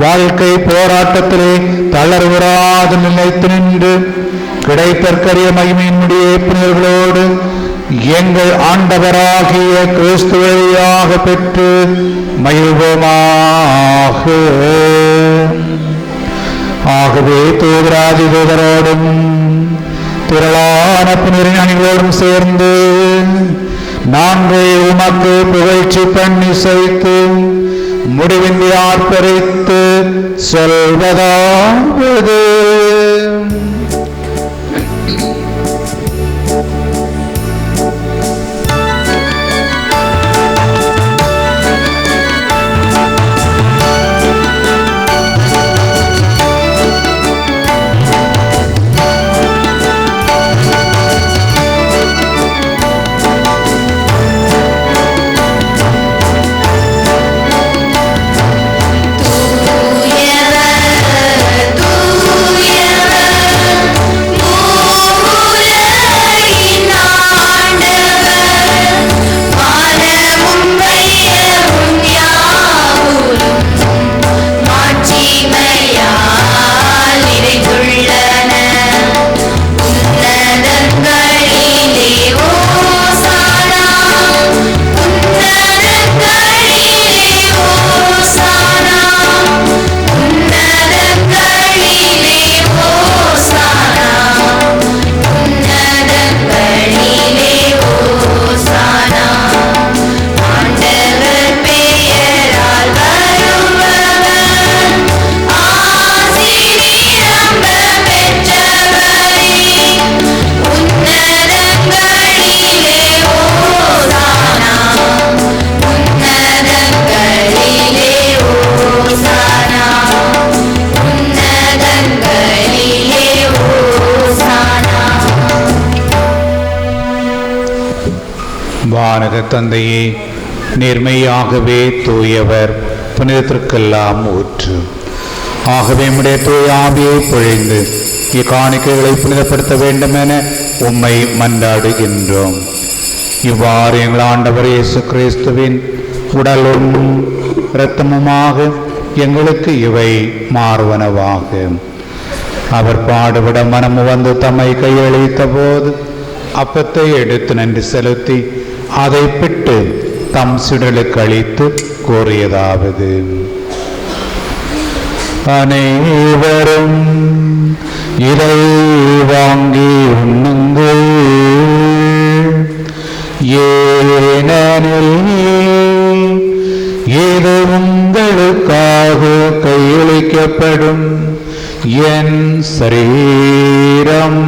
வாழ்க்கை போராட்டத்திலே தளர்வுறாது நிலைத்து நின்று கிடைத்தற்கரிய மகிமையினுடைய புனிதர்களோடு எங்கள் ஆண்டவராகிய கிறிஸ்து வழியாக பெற்று மகிழ்வோமாக. ஆகவே தூதராதி தூதரோடும் திரளான புனிதரின் அணிகளோடும் சேர்ந்து நாங்கள் உமக்கு புகழ்ச்சி பண்ணி செய்து முடிவின்றி ஆர்ப்பரித்து சொல்வதாவது: தூயவர் வானக தந்தையே, நேர்மையாகவே தூயவர், புனிதத்திற்கெல்லாம் ஊற்று. ஆகவே உம்முடைய தூய ஆவியை பொழிந்து இக்காணிக்கைகளை புனிதப்படுத்த வேண்டும் என உம்மை மன்றாடுகின்றோம். இவ்வாறு எங்கள் ஆண்டவர் இயேசு கிறிஸ்துவின் உடலும் இரத்தமுமாக எங்களுக்கு இவை மாறுவனவாக. அவர் பாடுபட மனமு வந்து தம்மை கையளித்த போது அப்பத்தை எடுத்து நன்றி செலுத்தி அதை பிட்டு தம் சிடலுக்கு அளித்து கூறியதாவது: அனைவரும் இதை வாங்கி உண்ணுங்கள், ஏனெனில் இது உங்களுக்காக கையளிக்கப்படும் என் சரீரம்.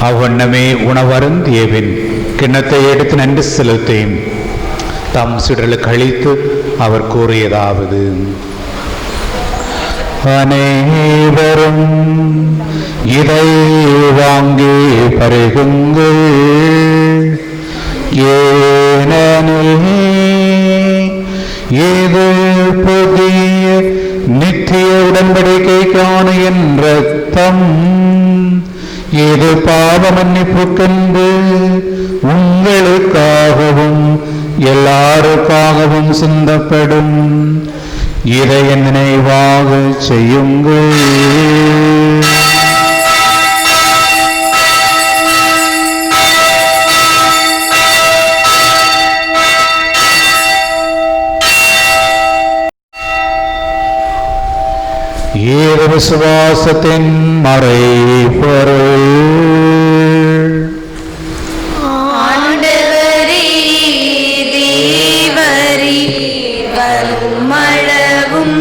அவ்வண்ணமே உணவருந்தியபின் கிண்ணத்தை எடுத்து நன்றி செலுத்தி தம் சிடலுக்கு அளித்து அவர் கூறியதாவது: அனைவரும் இதை வாங்கி பருகுங்கள், ஏனெனில் இது புதிய நித்திய உடன்படிக்கைக்கான என் இரத்தம். இது பாவ மன்னிப்புக்கென்று உங்களுக்காகவும் எல்லாருக்காகவும் சிந்தப்படும். இதை என் நினைவாக செய்யுங்கள். ஏது விசுவாசத்தின் மறைபொருள். ஆண்டவரே தேவரே வருமளவும்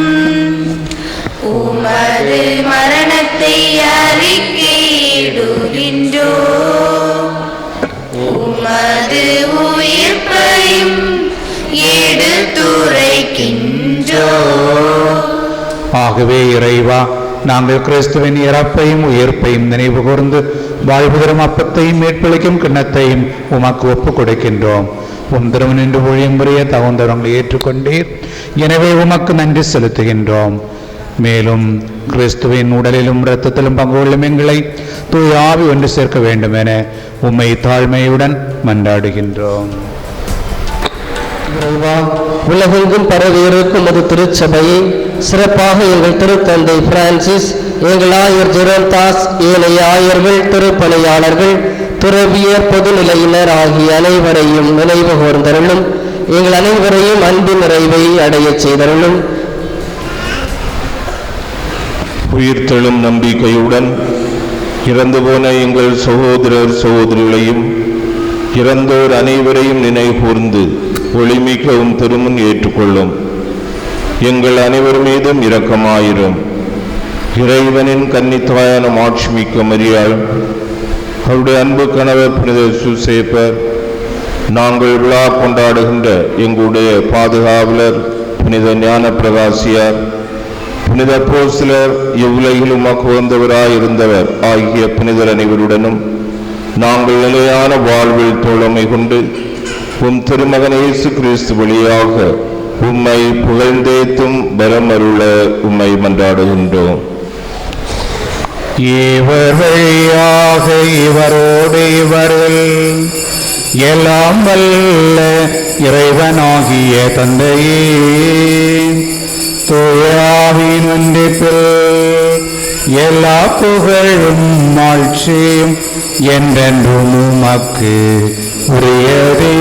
உமது மரணத்தை அறிக்கையிடுகின்றோ, உமது உயிர்ப்பையும் எடுத்துரைக்கின்றோ. ஆகவே இறைவா, நாங்கள் கிறிஸ்துவின் இறப்பையும் உயிர்ப்பையும் நினைவு கூர்ந்து வாழ்வு தரும் அப்பத்தையும் மீட்பளிக்கும் கிண்ணத்தையும் உமக்கு ஒப்புக் கொடுக்கின்றோம். உம் திருமணின்று ஊழியம் புரிய தகுந்தவங்களை ஏற்றுக்கொண்டீர். எனவே உமக்கு நன்றி செலுத்துகின்றோம். மேலும் கிறிஸ்துவின் உடலிலும் இரத்தத்திலும் பங்கு கொள்ளும் எங்களை தூய ஆவி ஒன்று சேர்க்க வேண்டும் என உம்மை தாழ்மையுடன் மன்றாடுகின்றோம். உலகெங்கும் பரவியிருக்கும் ஒரு திருச்சபையை சிறப்பாக எங்கள் திருத்தந்தை பிரான்சிஸ், எங்கள் ஆயர் ஜெரோந்தாஸ், ஏனைய ஆயர்கள், திருப்பணியாளர்கள், துறவியர், பொதுநிலையினர் ஆகிய அனைவரையும் நினைவு கூர்ந்தருளும். எங்கள் அனைவரையும் அன்பு நிறைவை அடைய செய்தருளும். உயிர்த்தெழும் நம்பிக்கையுடன் இறந்து போன எங்கள் சகோதரர் சகோதரிகளையும் இறந்தோர் அனைவரையும் நினைவு கூர்ந்து ஒளிமிக்கவும் திருமுன் ஏற்றுக்கொள்ளும். எங்கள் அனைவர் மீதும் இரக்கமாயிரும். இறைவனின் கன்னித்தாயான மாட்சிமிக்க மரியாள், அவருடைய அன்பு கணவர் புனித சூசேப்பர், நாங்கள் விழா கொண்டாடுகின்ற எங்களுடைய பாதுகாவலர் புனித ஞான பிரகாசியார், புனித அப்போஸ்தலர், இவ்வுலகில் உமக்கு வந்தவராயிருந்தவர் ஆகிய புனிதர் அனைவருடனும் நாங்கள் நிலையான வாழ்வில் தோழமை கொண்டு உம் திருமகன் இயேசு கிறிஸ்து வழியாக உம்மை புகழ்ந்தேத்தும் பலம் அருள உம்மை மன்றாடுகின்றோம். இவர் வழியாக இவரோடு இவர்கள் எல்லாம் வல்ல இறைவனாகிய தந்தையே, தூயாவின் ஒன்றிப்பில் எல்லா புகழும் ஆட்சியும் என்றென்றும் உமக்கு உரியதே.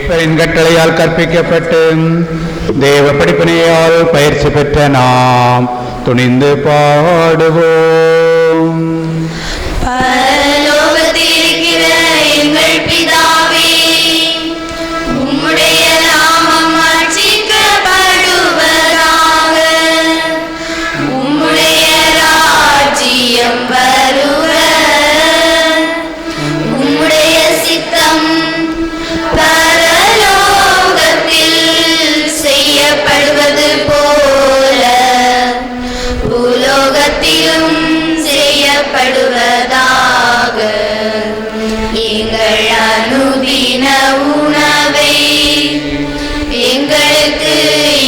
மீட்பரின் கட்டளையால் கற்பிக்கப்பட்டு தேவ படிப்பினையால் பயிற்சி பெற்ற நாம் துணிந்து பாடுவோம். பரலோகத்தில் இருக்கிற எங்கள் பிதாவே, உம்முடைய நாமம் அர்ச்சிக்கப்படுவதாக. உம்முடைய ராஜ்யம் வருக. உம்முடைய சித்தம் பரலோகத்தில் செய்யப்படுவது போல பூலோகத்திலும் செய்யப்படுவதாக. எங்கள் அனுதின உணவை எங்களுக்கு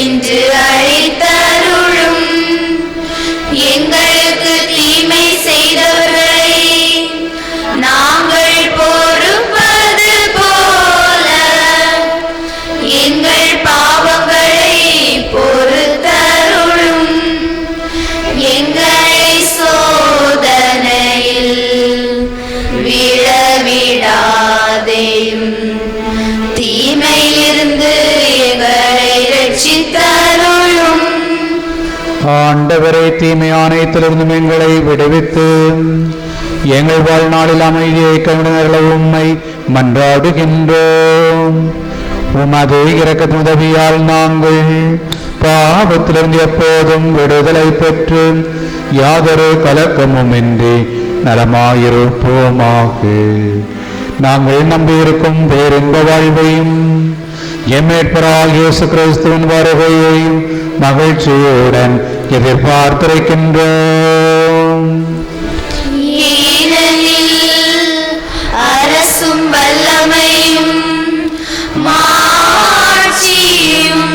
இன்று அளித்தருளும். எங்களுக்கு தீமை செய்தவர்களை நாங்கள் பொறுப்பது போல எங்கள் பாவங்களை பொறுத்தருளும். எங்களை சோதனையில் விழவிடாதேயும், தீமையிலிருந்து எங்களை ரட்சித்தருளும். ஆண்டவரே, தீமை ஆணையத்திலிருந்தும் எங்களை விடுவித்து எங்கள் வாழ்நாளில் அமைதியை கவிழ்ந்தருள உம்மை மன்றாடுகின்றோம். உமது இரக்கத்தின் உதவியால் நாங்கள் பாவத்திலிருந்து எப்போதும் விடுதலை பெற்று யாதொரு கலக்கமும் இன்றி நலமாயிருப்போமாக. நாங்கள் நம்பியிருக்கும் பேரின்ப வாழ்வையும் எம்மேற்பராகிய இயேசு கிறிஸ்துவின் வருகையையும் மகிழ்ச்சியுடன் எதிர்பார்த்திருக்கின்றோம். ஏனெனில் அரசும் வல்லமையும் மாட்சியும்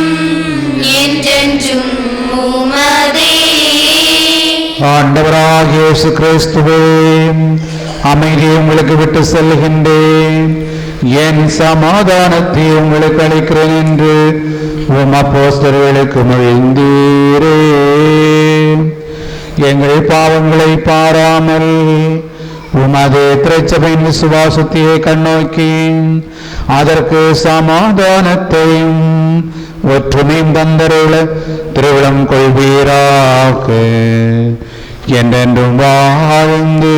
என்றென்றும் உமதே. ஆண்டவராகிய இயேசு கிறிஸ்துவே, அமைதியை உங்களுக்கு விட்டு செல்கின்றேன், என் சமாதானத்தை உங்களுக்கு அளிக்கிறேன் என்று உம் அப்போஸ்தலர்களுக்கு மொழிந்தீரே. எங்கள் பாவங்களை பாராமல் உமது திருச்சபையின் விசுவாசத்தையே கண்ணோக்கி அதற்கு சமாதானத்தையும் ஒற்றுமையும் தந்தருள திருவிழம் கொள்வீராக. என்றென்றும் வாழ்ந்து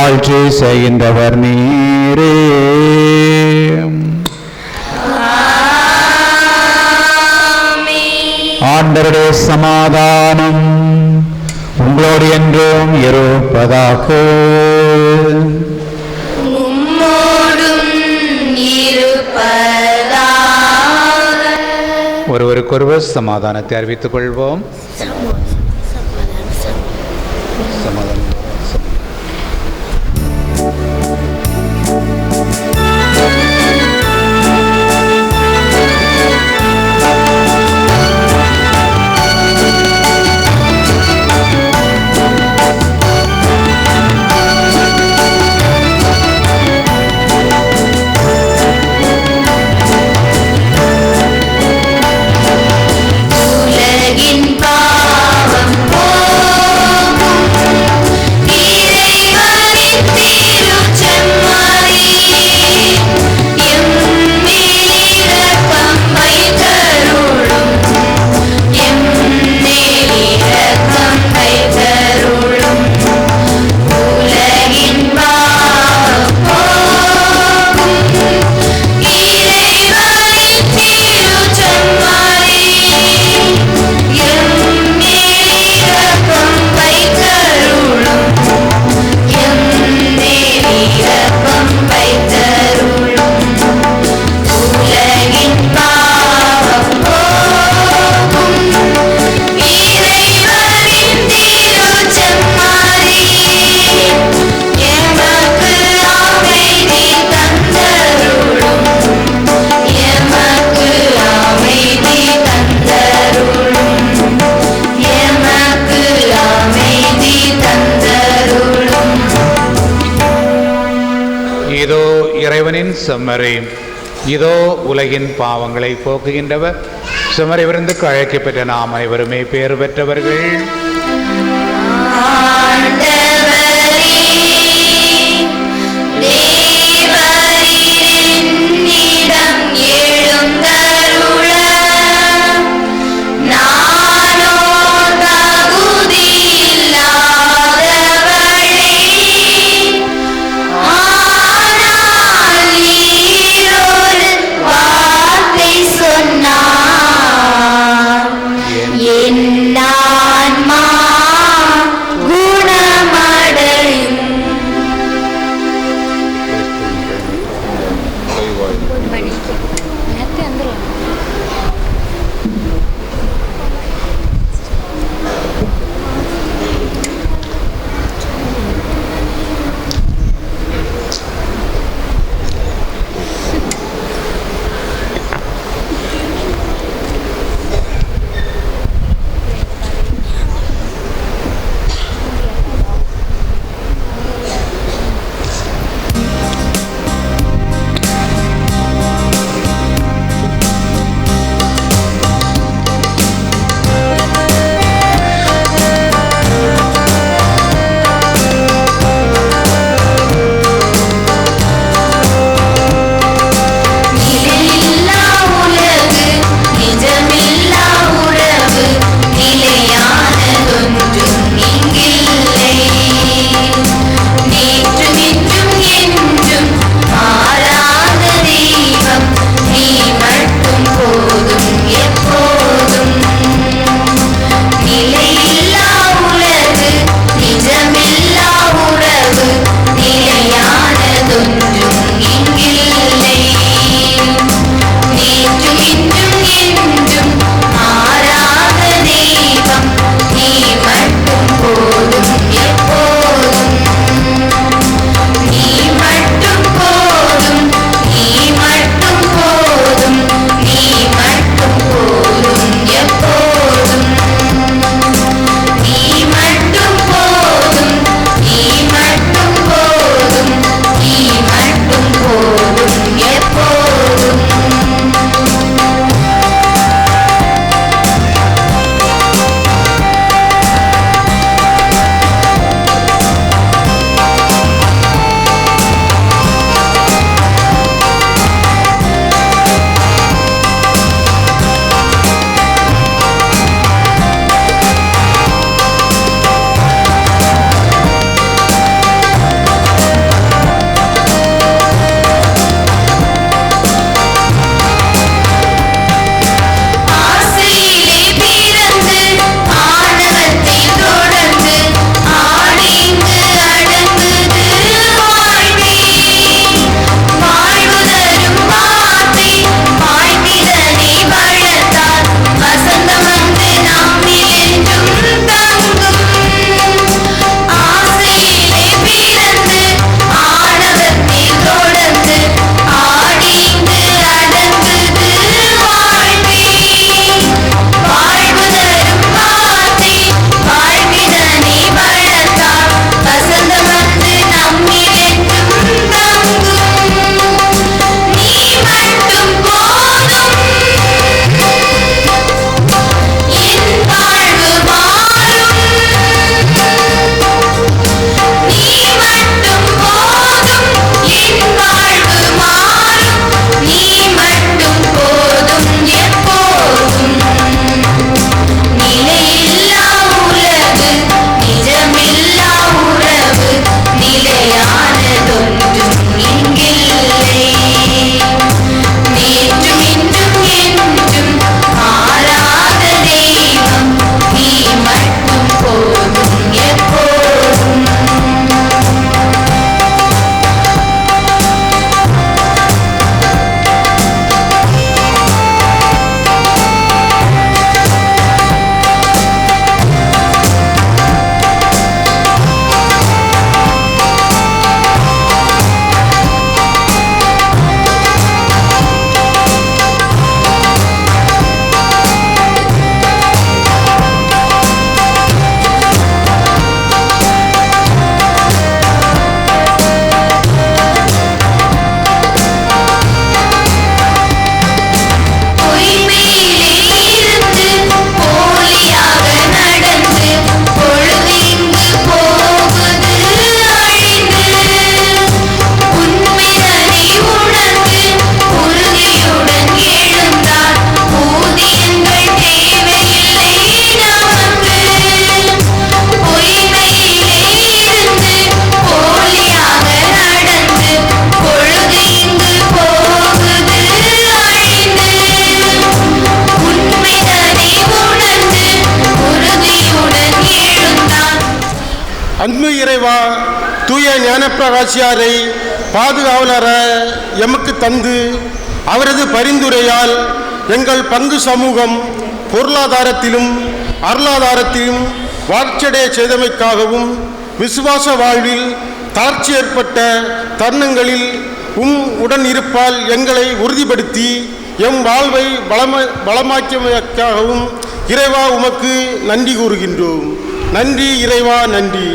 ஆட்சி செய்கின்றவர் நீரே. ஆண்டவருடைய சமாதானம் உங்களோடு என்றும் இருப்பதாக. உம்மோடும் இருப்பதாக. ஒருவருக்கொருவர் சமாதானத்தை அறிவித்துக் கொள்வோம். உலகின் பாவம் இறைவனின் செம்மறி, இதோ உலகின் பாவங்களை போக்குகின்றவர். செம்மறி விருந்துக்கு அழைக்கப்பெற்ற நாம் அனைவருமே பேறு பெற்றவர்கள். தேவரீர் என்னிடம் அன்பு இறைவா, தூய ஞானப்பிரகாசியாரை பாதுகாவலர எமக்கு தந்து அவரது பரிந்துரையால் எங்கள் பங்கு சமூகம் பொருளாதாரத்திலும் அருளாதாரத்திலும் வளர்ச்சியடைய செய்தமைக்காகவும் விசுவாச வாழ்வில் தாழ்ச்சி ஏற்பட்ட தருணங்களில் உடன் இருப்பால் எங்களை உறுதிப்படுத்தி எம் வாழ்வை பலமாக்கியமைக்காகவும் இறைவா உமக்கு நன்றி கூறுகின்றோம். நன்றி இறைவா, நன்றி.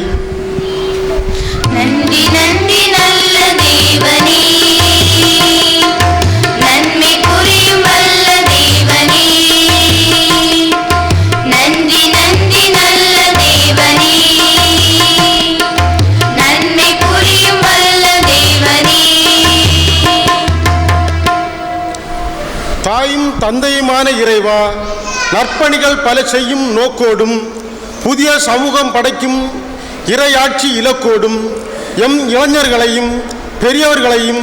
நன்றி நன்றி நல்ல தேவனே, நன்மை புரியும் வல்ல தேவனே. நன்றி நன்றி நல்ல தேவனே, நன்மை புரியும் வல்ல தேவனே. தாயும் தந்தையுமான இறைவா, நற்பணிகள் பல செய்யும் நோக்கோடும் புதிய சமூகம் படைக்கும் இறையாட்சி இலக்கோடும் எம் இளைஞர்களையும் பெரியவர்களையும்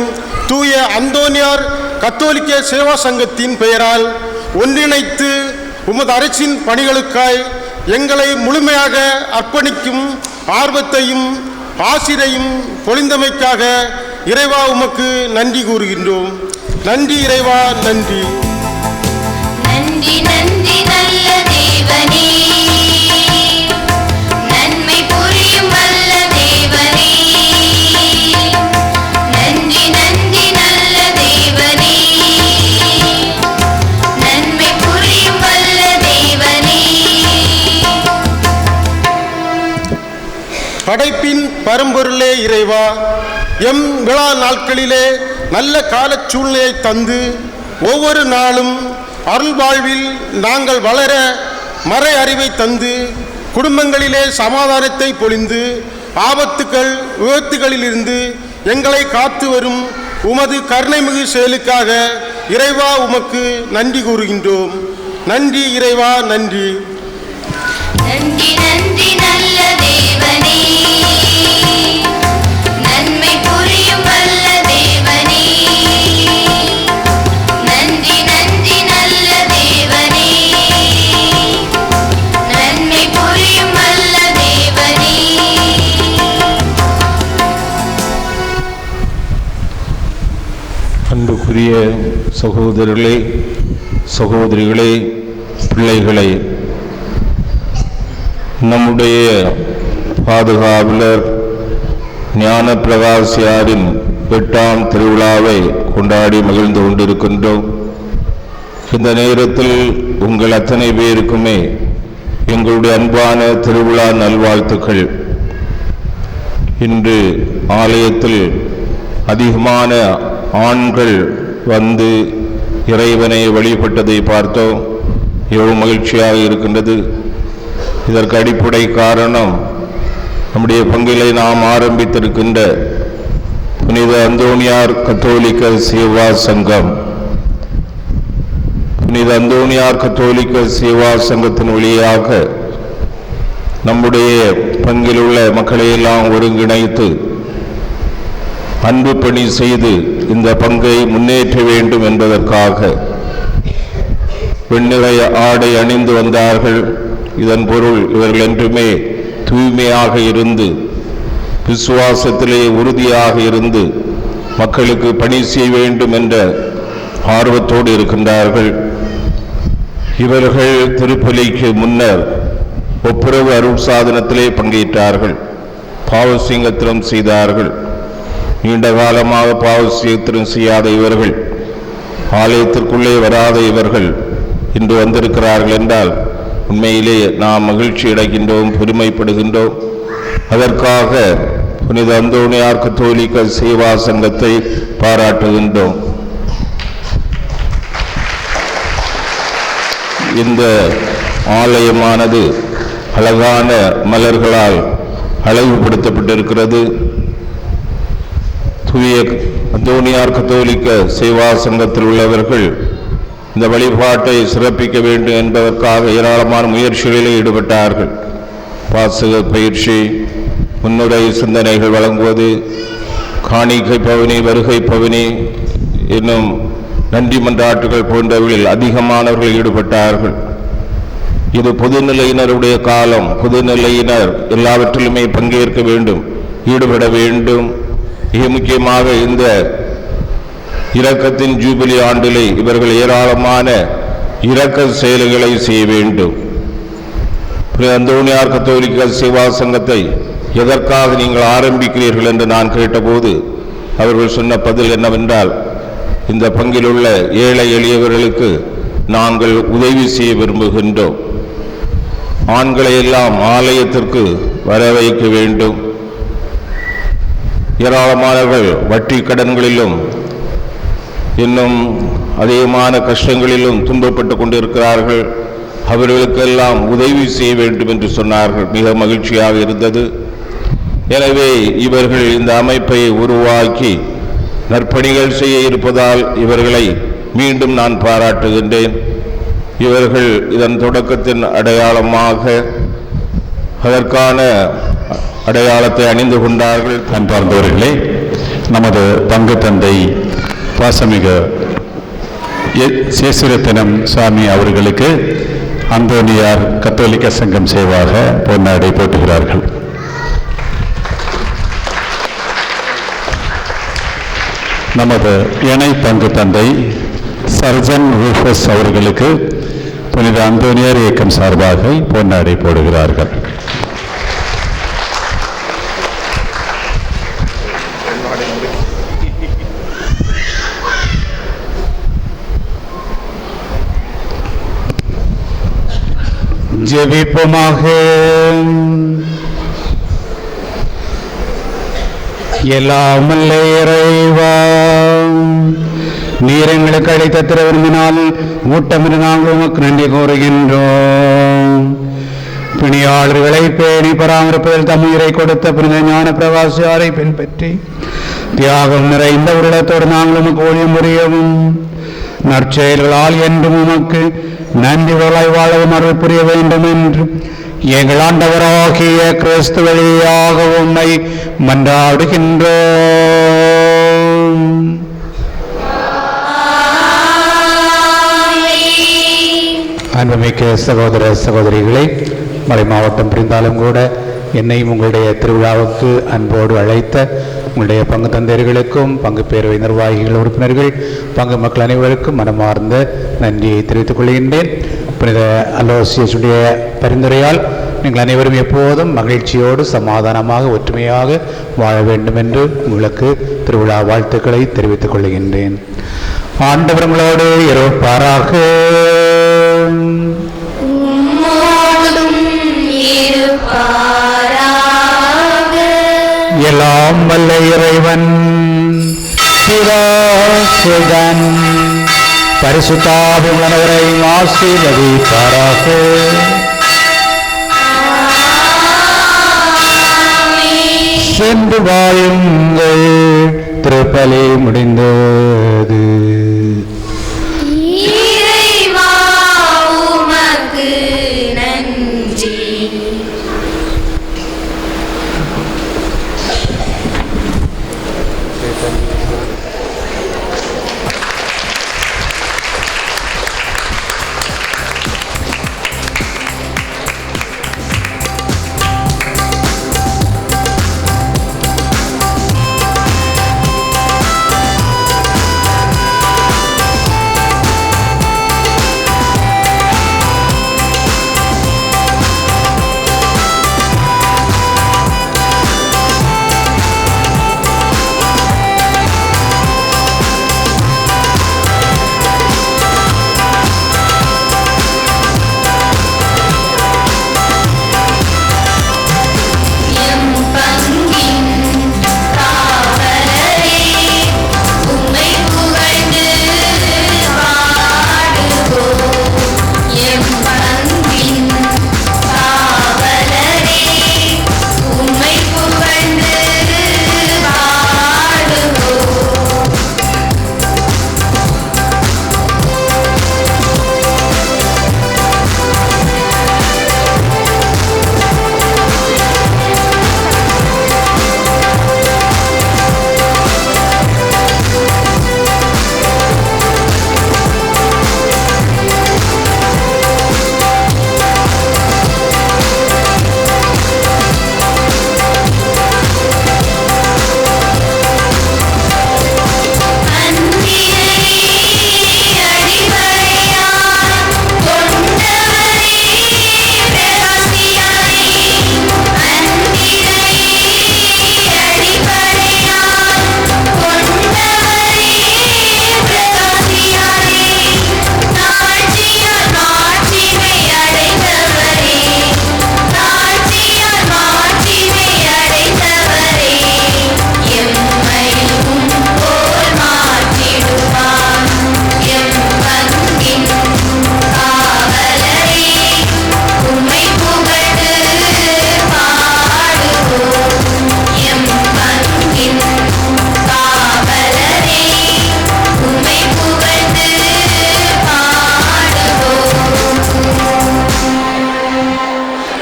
தூய அந்தோனியார் கத்தோலிக்க சேவா சங்கத்தின் பெயரால் ஒன்றிணைத்து உமது அரசின் பணிகளுக்காய் எங்களை முழுமையாக அர்ப்பணிக்கும் ஆர்வத்தையும் ஆசிரையும் பொழிந்தமைக்காக இறைவா உமக்கு நன்றி கூறுகின்றோம். நன்றி இறைவா, நன்றி. நன்றி நன்றி நல்ல தேவனே, நன்மை புரியும் வல்ல தேவனே. நன்றி நன்றி நல்ல தேவனே, நன்மை புரியும் வல்ல தேவனே. படைப்பின் பரம்பொருளே இறைவா, எம் விழா நாட்களிலே நல்ல கால சூழ்நிலையை தந்து ஒவ்வொரு நாளும் அருள் வாழ்வில் நாங்கள் வளர மறை அறிவை தந்து குடும்பங்களிலே சமாதானத்தை பொழிந்து ஆபத்துக்கள் விபத்துகளிலிருந்து எங்களை காத்து வரும் உமது கருணைமிகு செயலுக்காக இறைவா உமக்கு நன்றி கூறுகின்றோம். நன்றி இறைவா, நன்றி. நன்றி நன்றி நல்ல தேவனே, நன்மை புரியும் வல்ல தேவனே. நன்றி நன்றி நல்ல தேவனே, நன்மை புரியும் வல்ல தேவனே. அன்புக்குரிய சகோதரர்களே, சகோதரிகளே, பிள்ளைகளே, நம்முடைய பாதுகாவலர் ஞான பிரகாசியாரின் 8ஆம் திருவிழாவை கொண்டாடி மகிழ்ந்து கொண்டிருக்கின்றோம். இந்த நேரத்தில் உங்கள் அத்தனை பேருக்குமே எங்களுடைய அன்பான திருவிழா நல்வாழ்த்துக்கள். இன்று ஆலயத்தில் அதிகமான ஆண்கள் வந்து இறைவனை வழிபட்டதை பார்த்தோம். எவ்வளவு மகிழ்ச்சியாக இருக்கின்றது. இதற்கு அடிப்படை காரணம் நம்முடைய பங்கிலே நாம் ஆரம்பித்திருக்கின்ற புனித அந்தோனியார் கத்தோலிக்க சேவா சங்கம். புனித அந்தோனியார் கத்தோலிக்க சேவா சங்கத்தின் வழியாக நம்முடைய பங்கில் உள்ள மக்களையெல்லாம் ஒருங்கிணைத்து அன்பு பணி செய்து இந்த பங்கை முன்னேற்ற வேண்டும் என்பதற்காக வெண்ணிறை ஆடை அணிந்து வந்தார்கள். இதன் பொருள் இவர்கள் என்றுமே தூய்மையாக இருந்து விசுவாசத்திலே உறுதியாக இருந்து மக்களுக்கு பணி செய்ய வேண்டும் என்ற ஆர்வத்தோடு இருக்கின்றார்கள். இவர்கள் திருப்பலிக்கு முன்னர் ஒப்புரவு அருள் சாதனத்திலே பங்கேற்றார்கள். பாவசிங்கத்திரம் செய்தார்கள். நீண்ட காலமாக பாவசிங்கத்திரம் செய்யாத இவர்கள், ஆலயத்திற்குள்ளே வராத இவர்கள் இன்று வந்திருக்கிறார்கள் என்றால் உண்மையிலே நாம் மகிழ்ச்சி அடைகின்றோம், பெருமைப்படுகின்றோம். அதற்காக புனித அந்தோனியார் கத்தோலிக்க சேவா சங்கத்தை பாராட்டுகின்றோம். இந்த ஆலயமானது அழகான மலர்களால் அழகுபடுத்தப்பட்டிருக்கிறது. தூய அந்தோனியார் கத்தோலிக்க சேவா சங்கத்தில் உள்ளவர்கள் இந்த வழிபாட்டை சிறப்பிக்க வேண்டும் என்பதற்காக ஏராளமான முயற்சிகளில் ஈடுபட்டார்கள். வாசக பயிற்சி, முன்னுரை சிந்தனைகள் வழங்குவது, காணிக்கை பவனி, வருகை பவனி என்னும் நன்றி மன்றாட்டுகள் போன்றவர்களில் அதிகமானவர்கள் ஈடுபட்டார்கள். இது பொதுநிலையினருடைய காலம். பொதுநிலையினர் எல்லாவற்றிலுமே பங்கேற்க வேண்டும், ஈடுபட வேண்டும். மிக முக்கியமாக இந்த இரக்கத்தின் ஜூபிலி ஆண்டிலே இவர்கள் ஏராளமான இரக்க செயல்களை செய்ய வேண்டும். அந்தோனியார் கத்தோலிக்க சேவா சங்கத்தை எதற்காக நீங்கள் ஆரம்பிக்கிறீர்கள் என்று நான் கேட்டபோது அவர்கள் சொன்ன பதில் என்னவென்றால், இந்த பங்கில் உள்ள ஏழை எளியவர்களுக்கு நாங்கள் உதவி செய்ய விரும்புகின்றோம். ஆண்களை எல்லாம் ஆலயத்திற்கு வர வைக்க வேண்டும். ஏராளமானவர்கள் வட்டி கடன்களிலும் இன்னும் அதிகமான கஷ்டங்களிலும் துன்பப்பட்டு கொண்டிருக்கிறார்கள். அவர்களுக்கெல்லாம் உதவி செய்ய வேண்டும் என்று சொன்னார்கள். மிக மகிழ்ச்சியாக இருந்தது. எனவே இவர்கள் இந்த அமைப்பை உருவாக்கி நற்பணிகள் செய்ய இருப்பதால் இவர்களை மீண்டும் நான் பாராட்டுகின்றேன். இவர்கள் இதன் தொடக்கத்தின் அடையாளமாக அதற்கான அடையாளத்தை அணிந்து கொண்டார்கள். அன்பார்ந்தவர்களே, நமது பங்கு தந்தை பாசமிகு சேசுரத்தினம் சுவாமி அவர்களுக்கு அந்தோனியார் கத்தோலிக்க சங்கம் சேவாக பொன்னாடை போட்டுகிறார்கள். நமது இணை பங்கு தந்தை சர்ஜன் ரூஃபஸ் அவர்களுக்கு புனித அந்தோனியார் இயக்கம் சார்பாக பொன்னாடை போடுகிறார்கள். ஜெபிப்போமாக. எல்லாம் வல்ல இறைவா, நீர் எங்களுக்கு அளித்த திருவிரும்பினால் ஊட்டமிரு நாங்கள் உமக்கு நன்றி கூறுகின்றோம். பிணியாளர்களை பேணி பராமரிப்பதில் தம்முயிரை கொடுத்த புனித ஞான பிரகாசியாரை பின்பற்றி தியாகம் நிறைந்த உள்ளத்தோடு நாங்கள் உமக்கு ஊழியம் புரியவும் நற்செயல்களால் என்றும் உமக்கு நன்றிகளாய் வாழவும் அருள் புரிய வேண்டும் என்று எங்கள் ஆண்டவராகிய கிறிஸ்து வழியாக உம்மை மன்றாடுகின்றோம். அன்புமிக்க சகோதர சகோதரிகளை, மலை மாவட்டம் புரிந்தாலும் கூட என்னையும் உங்களுடைய திருவிழாவுக்கு அன்போடு அழைத்த உங்களுடைய பங்கு தந்தையர்களுக்கும் பங்கு பேரவை நிர்வாகிகள் உறுப்பினர்கள் பங்கு மக்கள் அனைவருக்கும் மனமார்ந்த நன்றியை தெரிவித்துக் கொள்கின்றேன். புனித அலோசியஸுடைய பரிந்துரையால் நீங்கள் அனைவரும் எப்போதும் மகிழ்ச்சியோடு சமாதானமாக ஒற்றுமையாக வாழ வேண்டும் என்று உங்களுக்கு திருவிழா வாழ்த்துக்களை தெரிவித்துக் கொள்கின்றேன். ஆண்டவர் உங்களோடு இருப்பாராக. எல்லாம் வல்ல இறைவன் பிதாசுதன் பரிசுத்தாவி உணவரை ஆசீர்வதிப்பாராக. சென்று வாழுங்கள். திருப்பலி முடிந்தது.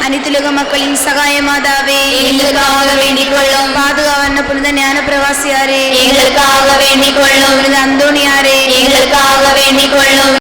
அனைத்துலக மக்களின் சகாய மாதாவே எங்களுக்காக வேண்டிக் கொள்ளும். பாதுகாவன புனித ஞான பிரவாசியாரே எங்களுக்காக வேண்டிக் கொள்ளும். புனித அந்தோணியாரே எங்களுக்காக வேண்டிக் கொள்ளும்.